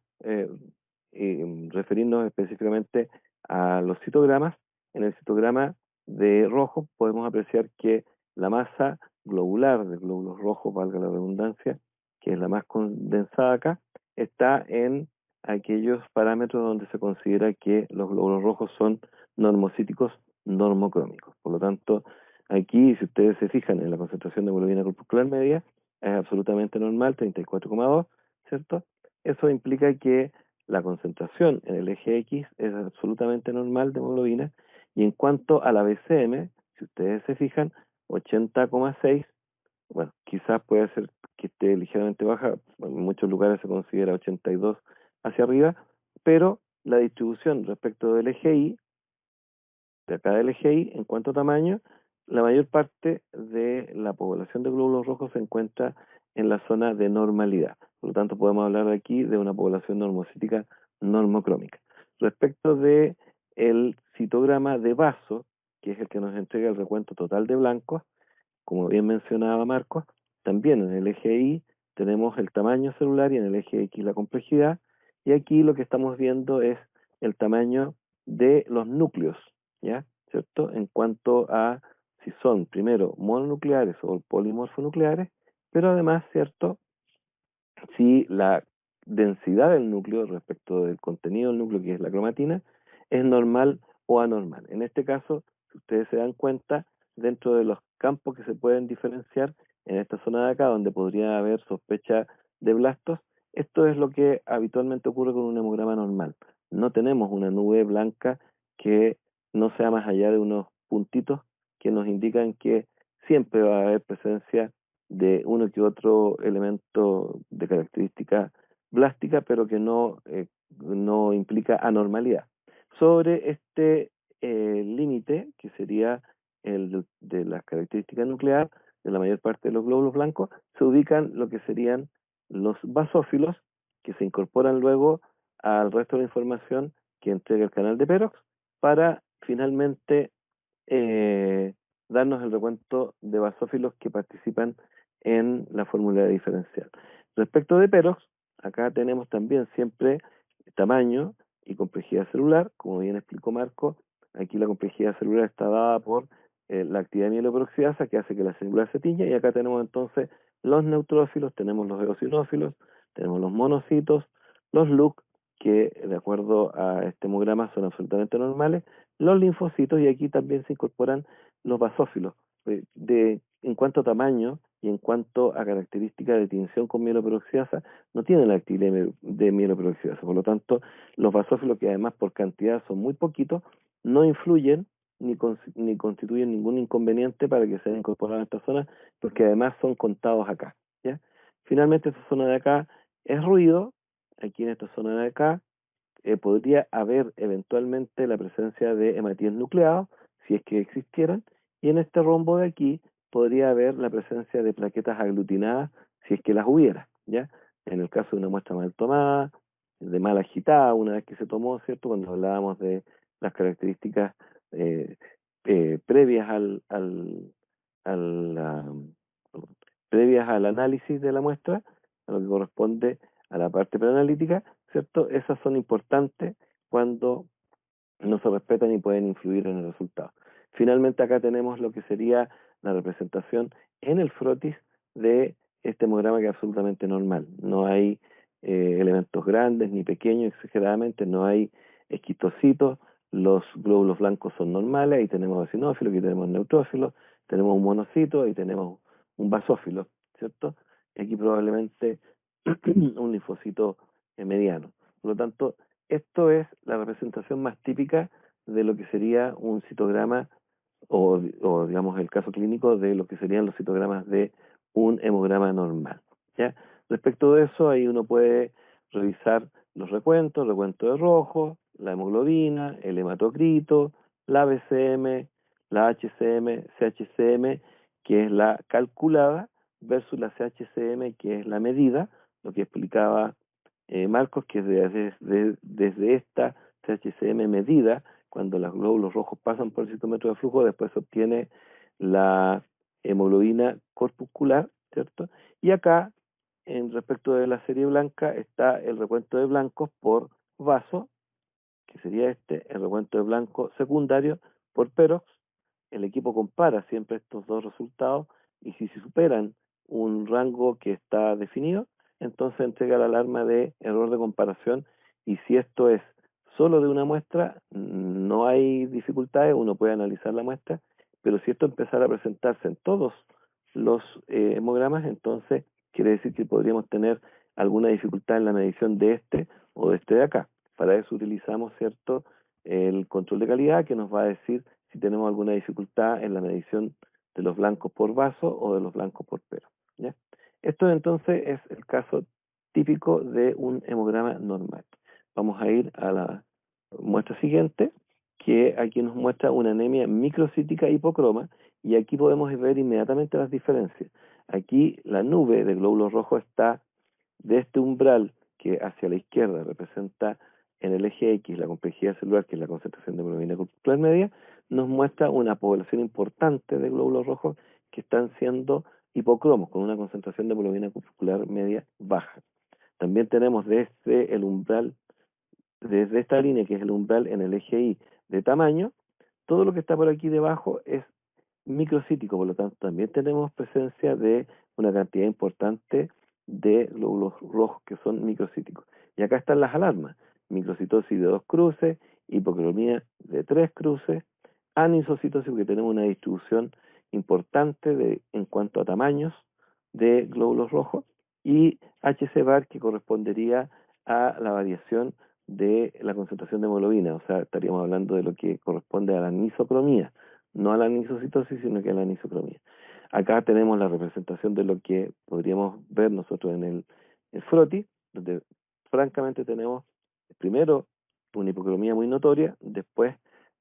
referirnos específicamente a los citogramas, en el citograma de rojo podemos apreciar que la masa globular de glóbulos rojos, valga la redundancia, que es la más condensada acá, está en aquellos parámetros donde se considera que los glóbulos rojos son normocíticos normocrómicos. Por lo tanto, aquí, si ustedes se fijan en la concentración de hemoglobina corpuscular media, es absolutamente normal, 34,2, ¿cierto? Eso implica que la concentración en el eje X es absolutamente normal de hemoglobina, y en cuanto a la BCM, si ustedes se fijan, 80,6, bueno, quizás puede ser que esté ligeramente baja, en muchos lugares se considera 82 hacia arriba, pero la distribución respecto del eje Y, de acá del eje Y, en cuanto a tamaño, la mayor parte de la población de glóbulos rojos se encuentra en la zona de normalidad. Por lo tanto, podemos hablar aquí de una población normocítica normocrómica. Respecto de el citograma de vaso, que es el que nos entrega el recuento total de blancos, como bien mencionaba Marcos, también en el eje Y tenemos el tamaño celular y en el eje X la complejidad, y aquí lo que estamos viendo es el tamaño de los núcleos, ¿ya? ¿Cierto? En cuanto a si son primero mononucleares o polimorfonucleares, pero además, ¿cierto? Si la densidad del núcleo respecto del contenido del núcleo, que es la cromatina, es normal o anormal. En este caso, si ustedes se dan cuenta, dentro de los campos que se pueden diferenciar, en esta zona de acá, donde podría haber sospecha de blastos, esto es lo que habitualmente ocurre con un hemograma normal. No tenemos una nube blanca que no sea más allá de unos puntitos que nos indican que siempre va a haber presencia de uno que otro elemento de característica blástica, pero que no implica anormalidad. Sobre este límite, que sería de las características nucleares de la mayor parte de los glóbulos blancos, se ubican lo que serían los basófilos, que se incorporan luego al resto de la información que entrega el canal de Perox, para finalmente darnos el recuento de basófilos que participan en la fórmula diferencial. Respecto de Perox, acá tenemos también siempre tamaño y complejidad celular, como bien explicó Marco. Aquí la complejidad celular está dada por la actividad mieloperoxidasa, que hace que la célula se tiña, y acá tenemos entonces los neutrófilos, tenemos los eosinófilos, tenemos los monocitos, los LUC, que de acuerdo a este hemograma son absolutamente normales, los linfocitos, y aquí también se incorporan los basófilos. En cuanto a tamaño y en cuanto a características de tinción con mieloperoxidasa, no tienen la actividad de mieloperoxidasa. Por lo tanto, los basófilos, que además por cantidad son muy poquitos, no influyen ni constituyen ningún inconveniente para que sean incorporados a esta zona, porque además son contados acá, ¿ya? Finalmente, esta zona de acá es ruido. Aquí en esta zona de acá podría haber eventualmente la presencia de hematíes nucleados, si es que existieran, y en este rombo de aquí podría haber la presencia de plaquetas aglutinadas, si es que las hubiera, ¿ya? En el caso de una muestra mal tomada, de mal agitada, una vez que se tomó, ¿cierto? Cuando hablábamos de las características eh, previas al, ah, previas al análisis de la muestra, a lo que corresponde a la parte preanalítica, ¿cierto? Esas son importantes cuando no se respetan y pueden influir en el resultado. Finalmente acá tenemos lo que sería la representación en el frotis de este hemograma, que es absolutamente normal. No hay elementos grandes ni pequeños exageradamente, no hay esquistocitos, los glóbulos blancos son normales, ahí tenemos eosinófilos, aquí tenemos neutrófilos, tenemos un monocito, ahí tenemos un basófilo, ¿cierto? Y aquí probablemente un linfocito mediano. Por lo tanto, esto es la representación más típica de lo que sería un citograma o digamos el caso clínico de lo que serían los citogramas de un hemograma normal, ¿ya? Respecto de eso, ahí uno puede revisar los recuentos, recuento de rojo, la hemoglobina, el hematocrito, la BCM, la HCM, CHCM, que es la calculada, versus la CHCM, que es la medida, lo que explicaba Marcos, que desde esta CHCM medida, cuando los glóbulos rojos pasan por el citómetro de flujo, después se obtiene la hemoglobina corpuscular, ¿cierto? Y acá, en respecto de la serie blanca, está el recuento de blancos por vaso, que sería el recuento de blanco secundario por Perox. El equipo compara siempre estos dos resultados, y si se superan un rango que está definido, entonces entrega la alarma de error de comparación, y si esto es solo de una muestra, no hay dificultades, uno puede analizar la muestra, pero si esto empezara a presentarse en todos los hemogramas, entonces quiere decir que podríamos tener alguna dificultad en la medición de este o de este de acá. Para eso utilizamos, ¿cierto?, el control de calidad, que nos va a decir si tenemos alguna dificultad en la medición de los blancos por vaso o de los blancos por pero, ¿ya? Esto entonces es el caso típico de un hemograma normal. Vamos a ir a la muestra siguiente, que aquí nos muestra una anemia microcítica hipocroma, y aquí podemos ver inmediatamente las diferencias. Aquí la nube de glóbulos rojos está de este umbral, que hacia la izquierda representa en el eje X la complejidad celular, que es la concentración de hemoglobina corpuscular media, nos muestra una población importante de glóbulos rojos que están siendo hipocromos, con una concentración de hemoglobina corpuscular media baja. También tenemos desde el umbral, desde esta línea, que es el umbral en el eje Y de tamaño, todo lo que está por aquí debajo es microcítico, por lo tanto también tenemos presencia de una cantidad importante de glóbulos rojos que son microcíticos. Y acá están las alarmas: microcitosis de 2 cruces, hipocromía de 3 cruces, anisocitosis, porque tenemos una distribución importante en cuanto a tamaños de glóbulos rojos, y HC-bar, que correspondería a la variación de la concentración de hemoglobina, o sea, estaríamos hablando de lo que corresponde a la anisocromía, no a la anisocitosis, sino que a la anisocromía. Acá tenemos la representación de lo que podríamos ver nosotros en el frotis, donde francamente tenemos primero una hipocromía muy notoria, después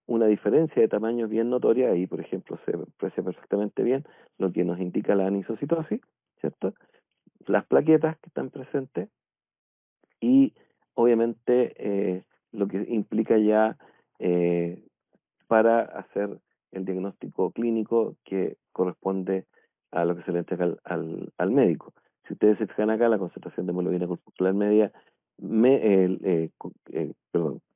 una diferencia de tamaño bien notoria, ahí por ejemplo se aprecia perfectamente bien lo que nos indica la anisocitosis, ¿cierto? Las plaquetas que están presentes y obviamente lo que implica ya eh, para hacer el diagnóstico clínico que corresponde a lo que se le entrega al médico. Si ustedes se fijan acá, la concentración de hemoglobina corpuscular media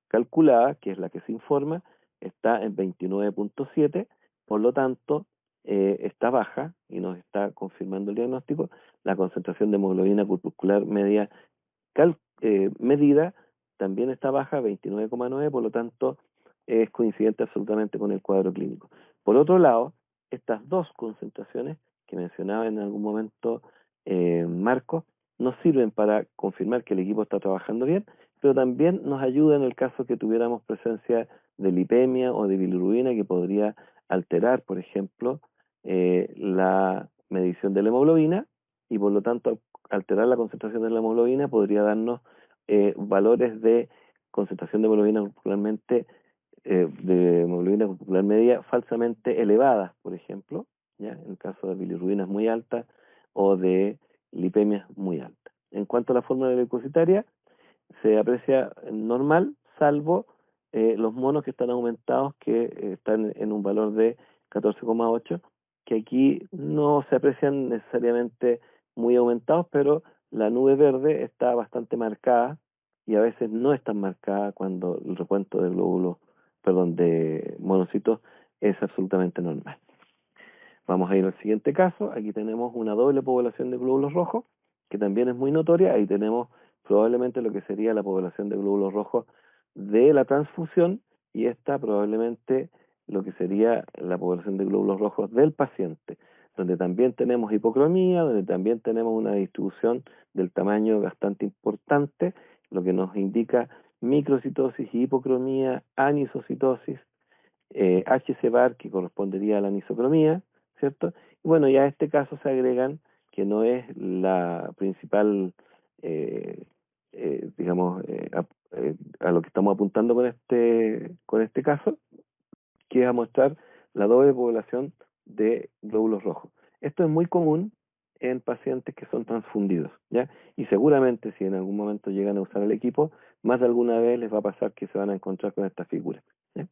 calculada, que es la que se informa, está en 29.7, por lo tanto, está baja y nos está confirmando el diagnóstico. La concentración de hemoglobina corpuscular media medida también está baja, 29,9, por lo tanto es coincidente absolutamente con el cuadro clínico. Por otro lado, estas dos concentraciones que mencionaba en algún momento Marco, nos sirven para confirmar que el equipo está trabajando bien, pero también nos ayuda en el caso que tuviéramos presencia de lipemia o de bilirrubina que podría alterar, por ejemplo, la medición de la hemoglobina y por lo tanto alterar la concentración de la hemoglobina podría darnos valores de concentración de hemoglobina de hemoglobina corporal media falsamente elevadas, por ejemplo, ¿ya? En el caso de bilirrubinas muy altas o de lipemias muy altas. En cuanto a la fórmula leucocitaria, se aprecia normal, salvo los monos que están aumentados, que están en un valor de 14,8, que aquí no se aprecian necesariamente muy aumentados, pero la nube verde está bastante marcada y a veces no es tan marcada cuando el recuento de glóbulos, perdón, de monocitos es absolutamente normal. Vamos a ir al siguiente caso. Aquí tenemos una doble población de glóbulos rojos, que también es muy notoria. Ahí tenemos probablemente lo que sería la población de glóbulos rojos de la transfusión y esta probablemente lo que sería la población de glóbulos rojos del paciente, donde también tenemos hipocromía, donde también tenemos una distribución del tamaño bastante importante, lo que nos indica microcitosis, hipocromía, anisocitosis, HC-bar, que correspondería a la anisocromía, ¿cierto? Y bueno, ya a este caso se agregan, que no es la principal, eh, digamos, a lo que estamos apuntando con este caso, que es a mostrar la doble población de glóbulos rojos. Esto es muy común en pacientes que son transfundidos, ¿ya? Y seguramente si en algún momento llegan a usar el equipo, más de alguna vez les va a pasar que se van a encontrar con esta figura, ¿ya?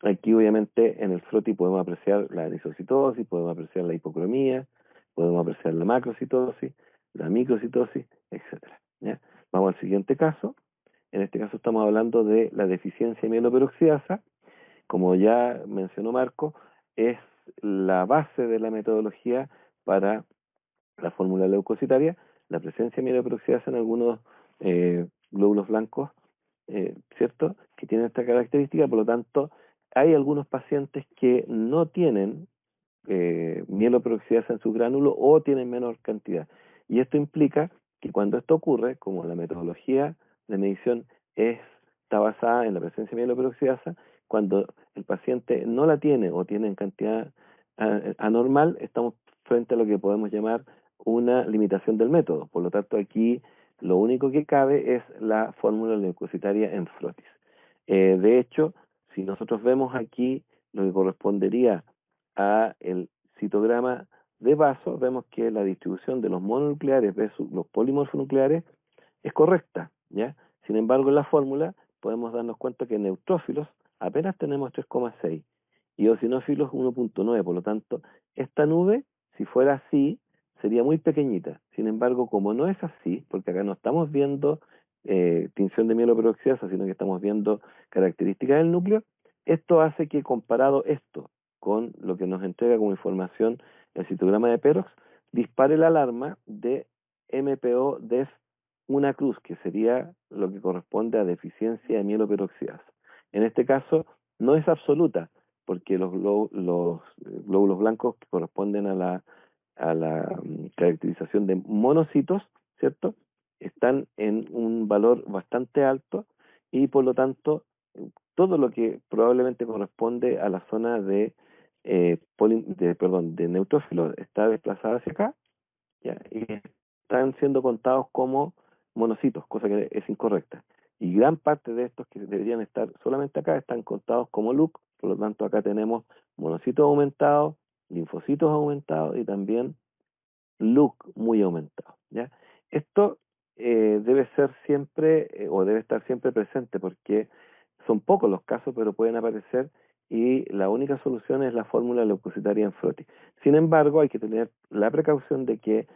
Aquí obviamente en el froti podemos apreciar la anisocitosis, podemos apreciar la hipocromía, podemos apreciar la macrocitosis, la microcitosis, etcétera. ¿Ya? Vamos al siguiente caso. En este caso estamos hablando de la deficiencia mieloperoxidasa. Como ya mencionó Marco, es la base de la metodología para la fórmula leucocitaria. La presencia de mieloperoxidasa en algunos glóbulos blancos, ¿cierto? Que tienen esta característica, por lo tanto, hay algunos pacientes que no tienen mieloperoxidasa en su gránulo o tienen menor cantidad. Y esto implica que cuando esto ocurre, como la metodología de medición está basada en la presencia de mieloperoxidasa, cuando el paciente no la tiene o tiene en cantidad anormal, estamos frente a lo que podemos llamar una limitación del método. Por lo tanto, aquí lo único que cabe es la fórmula leucocitaria en frotis. De hecho, si nosotros vemos aquí lo que correspondería a el citograma de vaso, vemos que la distribución de los mononucleares versus los polimorfonucleares es correcta, ¿ya? Sin embargo, en la fórmula podemos darnos cuenta que en neutrófilos apenas tenemos 3,6 y eosinófilos 1,9, por lo tanto, esta nube, si fuera así, sería muy pequeñita. Sin embargo, como no es así, porque acá no estamos viendo tinción de mieloperoxidasa, sino que estamos viendo características del núcleo, esto hace que comparado esto con lo que nos entrega como información el citograma de Perox, dispare la alarma de MPO-DEF una cruz, que sería lo que corresponde a deficiencia de mieloperoxidasa. En este caso, no es absoluta, porque los glóbulos blancos que corresponden a la caracterización de monocitos, ¿cierto? Están en un valor bastante alto y por lo tanto todo lo que probablemente corresponde a la zona de neutrófilos está desplazada hacia acá, ¿ya? Y están siendo contados como monocitos, cosa que es incorrecta. Y gran parte de estos que deberían estar solamente acá están contados como LUC, por lo tanto acá tenemos monocitos aumentados, linfocitos aumentados y también LUC muy aumentado, ¿ya? Esto debe ser siempre o debe estar siempre presente porque son pocos los casos, pero pueden aparecer y la única solución es la fórmula leucocitaria en Froti. Sin embargo, hay que tener la precaución de que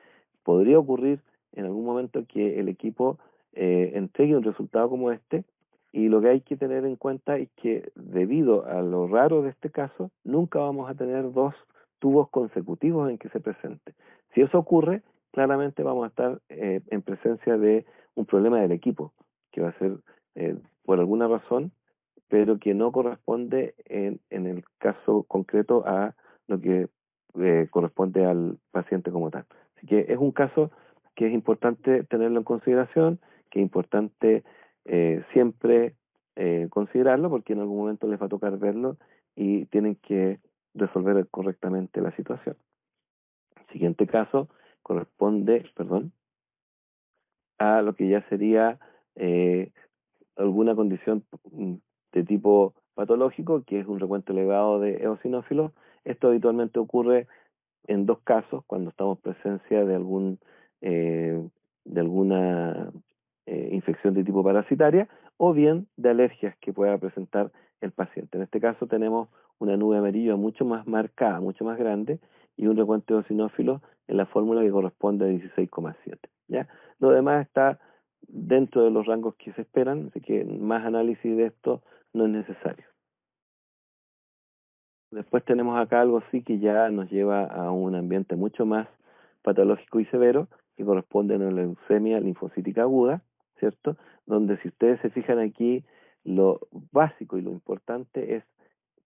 podría ocurrir en algún momento que el equipo entregue un resultado como este, y lo que hay que tener en cuenta es que debido a lo raro de este caso, nunca vamos a tener dos tubos consecutivos en que se presente. Si eso ocurre, claramente vamos a estar en presencia de un problema del equipo, que va a ser por alguna razón, pero que no corresponde en el caso concreto a lo que corresponde al paciente como tal. Así que es un caso que es importante tenerlo en consideración, que es importante siempre considerarlo, porque en algún momento les va a tocar verlo y tienen que resolver correctamente la situación. El siguiente caso corresponde, perdón, a lo que ya sería alguna condición de tipo patológico, que es un recuento elevado de eosinófilos. Esto habitualmente ocurre en dos casos, cuando estamos en presencia eh, de alguna infección de tipo parasitaria o bien de alergias que pueda presentar el paciente. En este caso tenemos una nube amarilla mucho más marcada, mucho más grande, y un recuento de eosinófilos en la fórmula que corresponde a 16,7. ¿Ya? Lo demás está dentro de los rangos que se esperan, así que más análisis de esto no es necesario. Después tenemos acá algo sí que ya nos lleva a un ambiente mucho más patológico y severo, que corresponde a una leucemia linfocítica aguda, ¿cierto? Donde si ustedes se fijan aquí, lo básico y lo importante es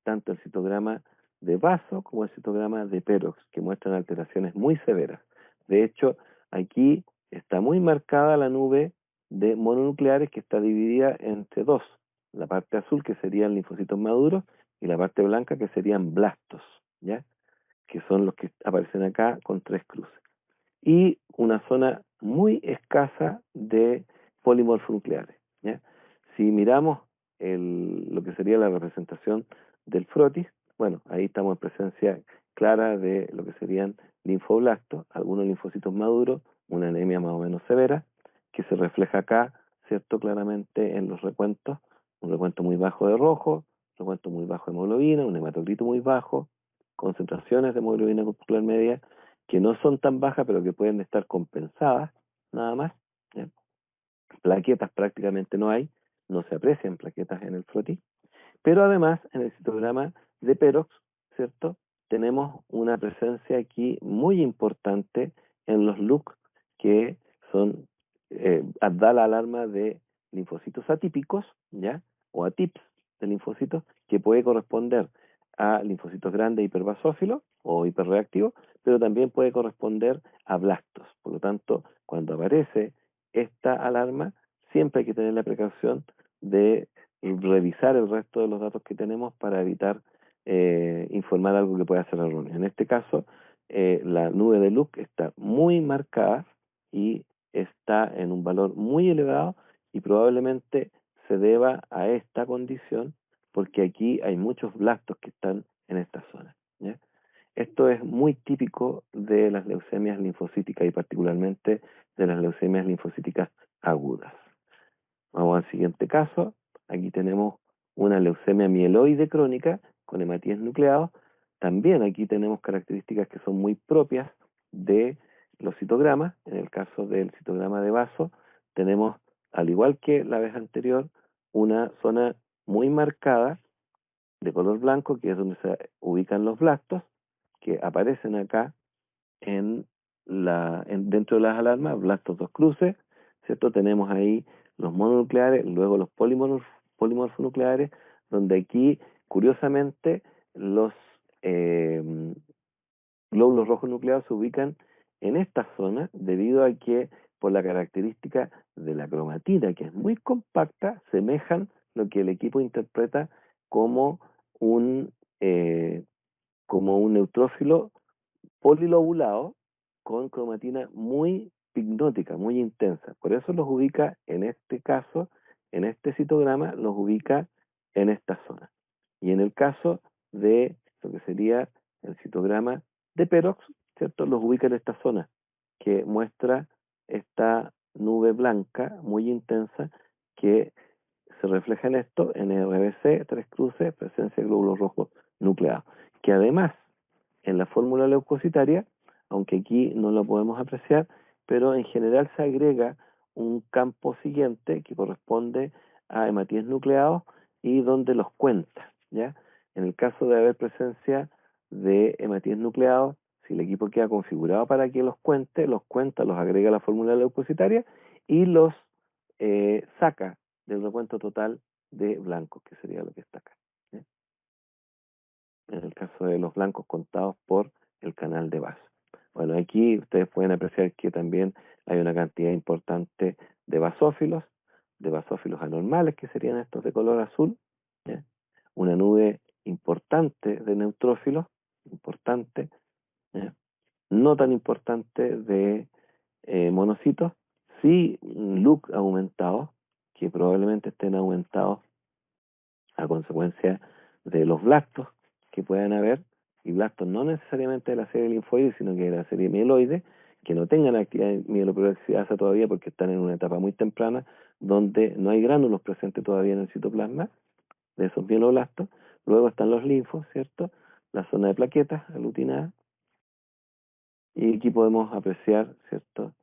tanto el citograma de vaso como el citograma de Perox, que muestran alteraciones muy severas. De hecho, aquí está muy marcada la nube de mononucleares que está dividida entre dos. La parte azul, que serían linfocitos maduros, y la parte blanca, que serían blastos, ¿ya? Que son los que aparecen acá con 3 cruces. Y una zona muy escasa de polimorfonucleares, ¿ya? Si miramos lo que sería la representación del frotis, bueno, ahí estamos en presencia clara de lo que serían linfoblastos, algunos linfocitos maduros, una anemia más o menos severa, que se refleja acá, ¿cierto? Claramente en los recuentos, un recuento muy bajo de rojo, un recuento muy bajo de hemoglobina, un hematocrito muy bajo, concentraciones de hemoglobina corporal media que no son tan bajas, pero que pueden estar compensadas, nada más, ¿ya? Plaquetas prácticamente no hay, no se aprecian plaquetas en el frotí, pero además en el citograma de Perox, ¿cierto? Tenemos una presencia aquí muy importante en los LUC, que son, da la alarma de linfocitos atípicos, ¿ya? O ATIPs de linfocitos, que puede corresponder a linfocitos grandes hiperbasófilos o hiperreactivos, pero también puede corresponder a blastos. Por lo tanto, cuando aparece esta alarma, siempre hay que tener la precaución de revisar el resto de los datos que tenemos para evitar informar algo que pueda ser erróneo. En este caso, la nube de LUC está muy marcada y está en un valor muy elevado y probablemente se deba a esta condición porque aquí hay muchos blastos que están en esta zona, ¿ya? Esto es muy típico de las leucemias linfocíticas y particularmente de las leucemias linfocíticas agudas. Vamos al siguiente caso. Aquí tenemos una leucemia mieloide crónica con hematíes nucleados. También aquí tenemos características que son muy propias de los citogramas. En el caso del citograma de vaso, tenemos, al igual que la vez anterior, una zona muy marcada de color blanco, que es donde se ubican los blastos, que aparecen acá dentro de las alarmas, blastos dos cruces, ¿cierto? Tenemos ahí los mononucleares, luego los polimorfonucleares, donde aquí, curiosamente, los eh, glóbulos rojos nucleados se ubican en esta zona debido a que, por la característica de la cromatina, que es muy compacta, semejan lo que el equipo interpreta como un, eh, como un neutrófilo polilobulado con cromatina muy pigmótica, muy intensa. Por eso los ubica en este caso en este citograma los ubica en esta zona. Y en el caso de lo que sería el citograma de Perox, ¿cierto? Los ubica en esta zona, que muestra esta nube blanca muy intensa que se refleja en esto, en RBC, tres cruces, presencia de glóbulos rojos nucleados, que además en la fórmula leucocitaria, aunque aquí no lo podemos apreciar, pero en general se agrega un campo siguiente que corresponde a hematíes nucleados y donde los cuenta, ¿ya? En el caso de haber presencia de hematíes nucleados, si el equipo queda configurado para que los cuenta, los agrega a la fórmula leucocitaria y los saca del recuento total de blancos, que sería lo que está acá, ¿ya? En el caso de los blancos contados por el canal de vaso. Bueno, aquí ustedes pueden apreciar que también hay una cantidad importante de basófilos anormales, que serían estos de color azul, ¿ya? Una nube importante de neutrófilos, importante, ¿ya? No tan importante de monocitos, sí look aumentados, que probablemente estén aumentados a consecuencia de los blastos que puedan haber, y blastos no necesariamente de la serie linfoide, sino que de la serie mieloide, que no tengan actividad mieloperoxidasa todavía porque están en una etapa muy temprana, donde no hay gránulos presentes todavía en el citoplasma de esos mieloblastos. Luego están los linfos, ¿cierto? La zona de plaquetas aglutinadas, y aquí podemos apreciar, ¿cierto?,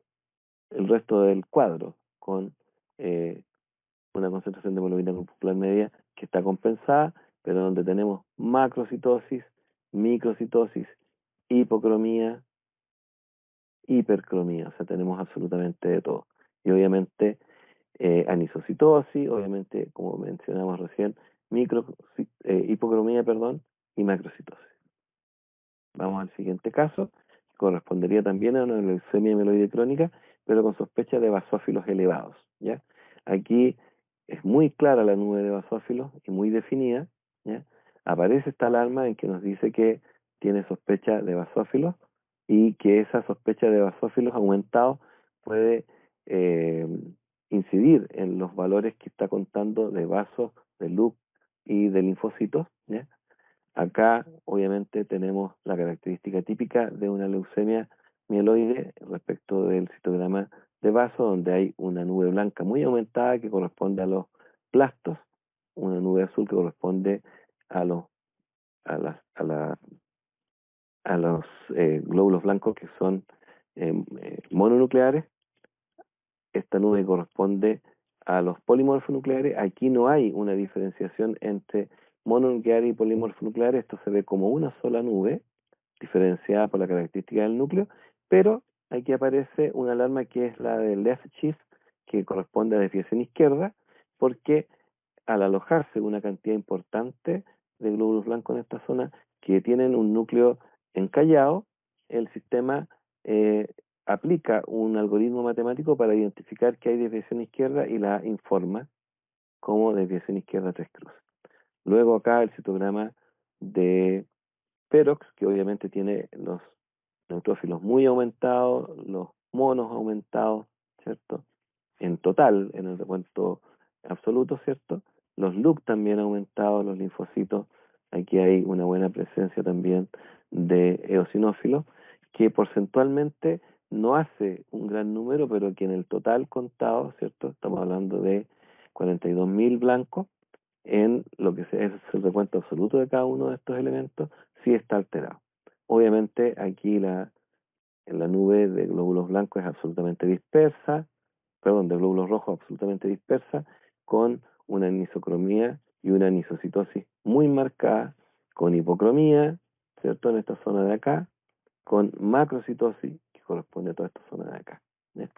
el resto del cuadro con una concentración de hemoglobina corporal media que está compensada, pero donde tenemos macrocitosis, microcitosis, hipocromía, hipercromía, o sea, tenemos absolutamente de todo. Y obviamente anisocitosis, obviamente, como mencionamos recién, hipocromía, perdón, y macrocitosis. Vamos al siguiente caso, que correspondería también a una leucemia mieloide crónica, pero con sospecha de basófilos elevados, ¿ya? Aquí es muy clara la nube de basófilos y muy definida, ¿ya? Aparece esta alarma en que nos dice que tiene sospecha de basófilos y que esa sospecha de basófilos aumentados puede eh, incidir en los valores que está contando de vasos, de LUC y de linfocitos, ¿ya? Acá, obviamente, tenemos la característica típica de una leucemia mieloide respecto del citograma de vaso, donde hay una nube blanca muy aumentada que corresponde a los plastos, una nube azul que corresponde a los a las a los glóbulos blancos que son mononucleares. Esta nube corresponde a los polimorfonucleares. Aquí no hay una diferenciación entre mononuclear y polimorfonuclear. Esto se ve como una sola nube, diferenciada por la característica del núcleo, pero aquí aparece una alarma que es la de left shift, que corresponde a desviación izquierda, porque al alojarse una cantidad importante de glóbulos blancos en esta zona que tienen un núcleo encallado, el sistema aplica un algoritmo matemático para identificar que hay desviación izquierda y la informa como desviación izquierda tres cruces. Luego acá el citograma de Perox, que obviamente tiene los neutrófilos muy aumentados, los monos aumentados, ¿cierto? En total, en el recuento absoluto, ¿cierto? Los LUC también aumentados, los linfocitos, aquí hay una buena presencia también de eosinófilos, que porcentualmente no hace un gran número, pero que en el total contado, ¿cierto? Estamos hablando de 42.000 blancos, en lo que es el recuento absoluto de cada uno de estos elementos, sí está alterado. Obviamente aquí en la nube de glóbulos blancos es absolutamente dispersa, perdón, de glóbulos rojos absolutamente dispersa, con una anisocromía y una anisocitosis muy marcada, con hipocromía, ¿cierto? En esta zona de acá, con macrocitosis, que corresponde a toda esta zona de acá, ¿ya?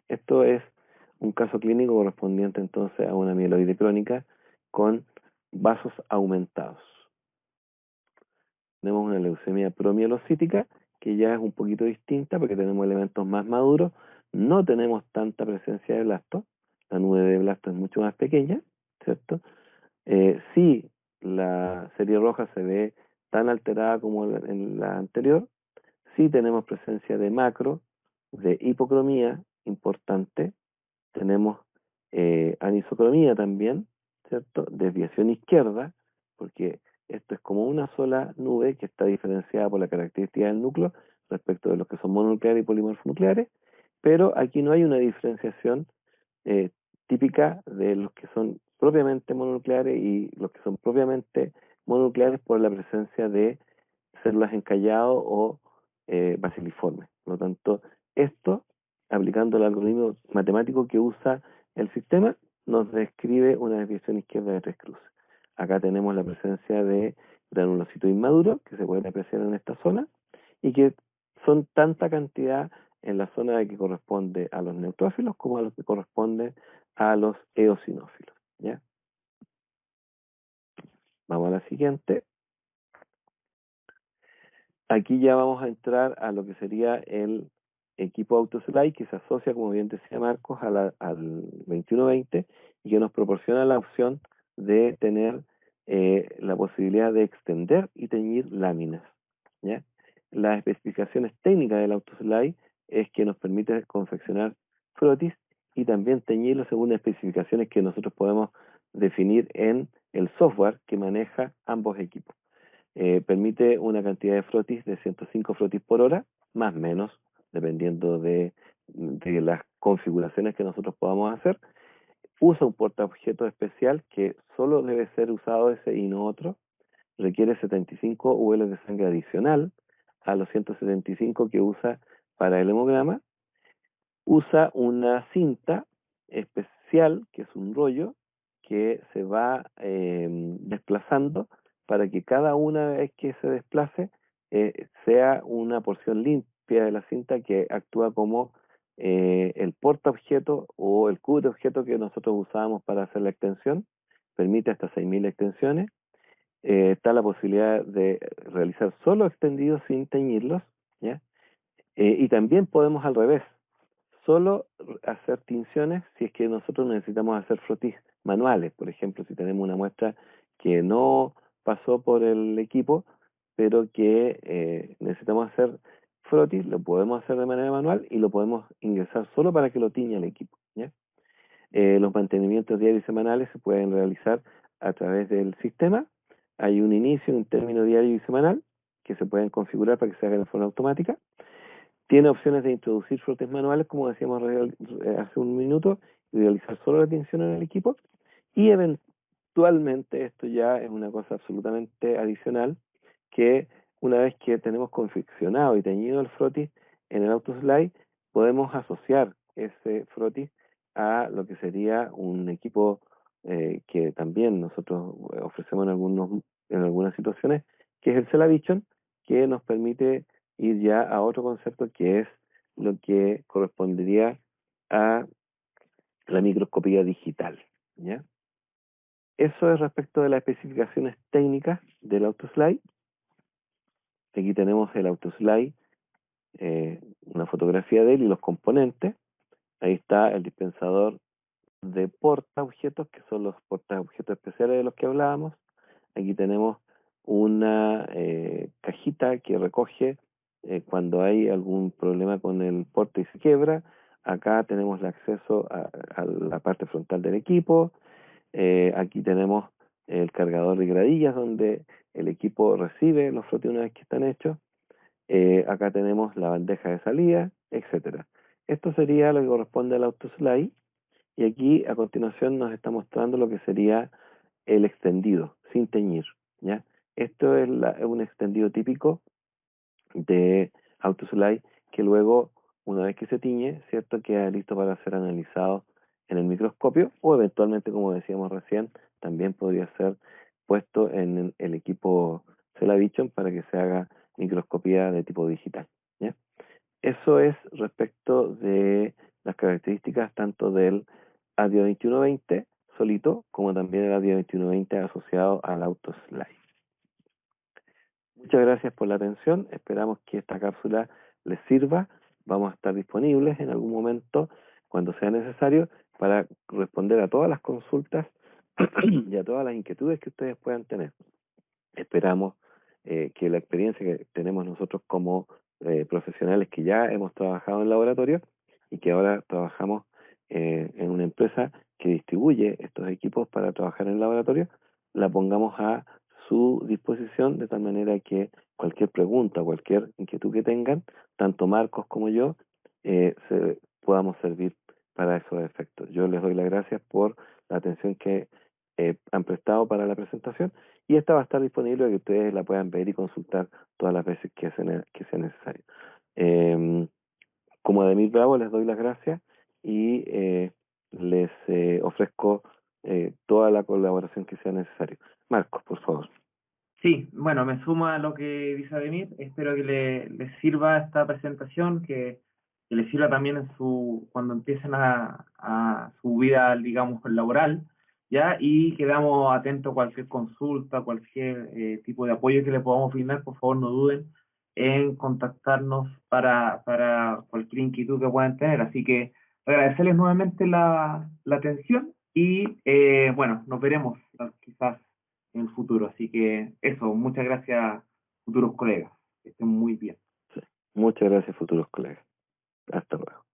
Esto es un caso clínico correspondiente entonces a una mieloide crónica con vasos aumentados. Tenemos una leucemia promielocítica, que ya es un poquito distinta porque tenemos elementos más maduros, no tenemos tanta presencia de blastos, la nube de blastos es mucho más pequeña, ¿cierto? Sí, la serie roja se ve tan alterada como en la anterior, sí tenemos presencia de macro, de hipocromía importante, tenemos anisocromía también, ¿cierto? Desviación izquierda, porque esto es como una sola nube que está diferenciada por la característica del núcleo respecto de los que son mononucleares y polimorfonucleares, pero aquí no hay una diferenciación eh, típica de los que son propiamente mononucleares y los que son propiamente mononucleares por la presencia de células encallado o baciliformes. Por lo tanto, esto, aplicando el algoritmo matemático que usa el sistema, nos describe una desviación izquierda de 3 cruces. Acá tenemos la presencia de granulocitos inmaduros que se pueden apreciar en esta zona y que son tanta cantidad en la zona de que corresponde a los neutrófilos como a los que corresponden a los eosinófilos. ¿Ya? Vamos a la siguiente. Aquí ya vamos a entrar a lo que sería el equipo AutoSlide que se asocia, como bien decía Marcos, al 2120 y que nos proporciona la opción de tener la posibilidad de extender y teñir láminas. ¿Ya? Las especificaciones técnicas del AutoSlide es que nos permite confeccionar frotis y también teñirlo según especificaciones que nosotros podemos definir en el software que maneja ambos equipos. Permite una cantidad de frotis de 105 frotis por hora, más o menos, dependiendo de las configuraciones que nosotros podamos hacer. Usa un portaobjetos especial que solo debe ser usado ese y no otro. Requiere 75 UL de sangre adicional a los 175 que usa para el hemograma. Usa una cinta especial, que es un rollo, que se va desplazando para que cada una vez que se desplace sea una porción limpia de la cinta que actúa como el portaobjeto o el cubre objeto que nosotros usábamos para hacer la extensión. Permite hasta 6.000 extensiones. Está la posibilidad de realizar solo extendidos sin teñirlos, ¿ya? Y también podemos al revés, solo hacer tinciones si es que nosotros necesitamos hacer frotis manuales. Por ejemplo, si tenemos una muestra que no pasó por el equipo, pero que necesitamos hacer frotis, lo podemos hacer de manera manual y lo podemos ingresar solo para que lo tiña el equipo. ¿Ya? Los mantenimientos diarios y semanales se pueden realizar a través del sistema. Hay un inicio, un término diario y semanal que se pueden configurar para que se haga de forma automática. Tiene opciones de introducir frotes manuales, como decíamos hace un minuto, y realizar solo la tinción en el equipo. Y eventualmente, esto ya es una cosa absolutamente adicional, que una vez que tenemos confeccionado y teñido el frotis en el AutoSlide, podemos asociar ese frotis a lo que sería un equipo que también nosotros ofrecemos en algunas situaciones, que es el Celavision, que nos permite ir ya a otro concepto que es lo que correspondería a la microscopía digital. ¿Ya? Eso es respecto de las especificaciones técnicas del AutoSlide. Aquí tenemos el AutoSlide, una fotografía de él y los componentes. Ahí está el dispensador de portaobjetos, que son los portaobjetos especiales de los que hablábamos. Aquí tenemos una cajita que recoge cuando hay algún problema con el porte y se quiebra. Acá tenemos el acceso a la parte frontal del equipo. Aquí tenemos el cargador de gradillas donde el equipo recibe los frotes una vez que están hechos. Acá tenemos la bandeja de salida, etcétera. Esto sería lo que corresponde al AutoSlide. Y aquí a continuación nos está mostrando lo que sería el extendido, sin teñir. ¿Ya? Esto es un extendido típico de AutoSlide que luego, una vez que se tiñe, ¿cierto?, queda listo para ser analizado en el microscopio o eventualmente, como decíamos recién, también podría ser puesto en el equipo Celavision para que se haga microscopía de tipo digital. ¿Ya? Eso es respecto de las características tanto del ADIO 2120 solito como también el ADIO 2120 asociado al AutoSlide. Muchas gracias por la atención. Esperamos que esta cápsula les sirva. Vamos a estar disponibles en algún momento, cuando sea necesario, para responder a todas las consultas y a todas las inquietudes que ustedes puedan tener. Esperamos que la experiencia que tenemos nosotros como profesionales que ya hemos trabajado en laboratorio y que ahora trabajamos en una empresa que distribuye estos equipos para trabajar en el laboratorio, la pongamos a su disposición de tal manera que cualquier pregunta, cualquier inquietud que tengan, tanto Marcos como yo, podamos servir para esos efectos. Yo les doy las gracias por la atención que han prestado para la presentación y esta va a estar disponible para que ustedes la puedan ver y consultar todas las veces que sea necesario. Como Ademir Bravo les doy las gracias y les ofrezco toda la colaboración que sea necesario. Marcos, por favor. Sí, bueno, me sumo a lo que dice Ademir. Espero que les sirva esta presentación, que les sirva también en cuando empiecen a su vida, digamos, laboral, ¿ya? Y quedamos atentos a cualquier consulta, cualquier tipo de apoyo que le podamos brindar. Por favor, no duden en contactarnos para cualquier inquietud que puedan tener. Así que agradecerles nuevamente la atención y, bueno, nos veremos quizás en el futuro. Así que eso, muchas gracias, futuros colegas. Que estén muy bien. Sí. Muchas gracias, futuros colegas. Hasta luego.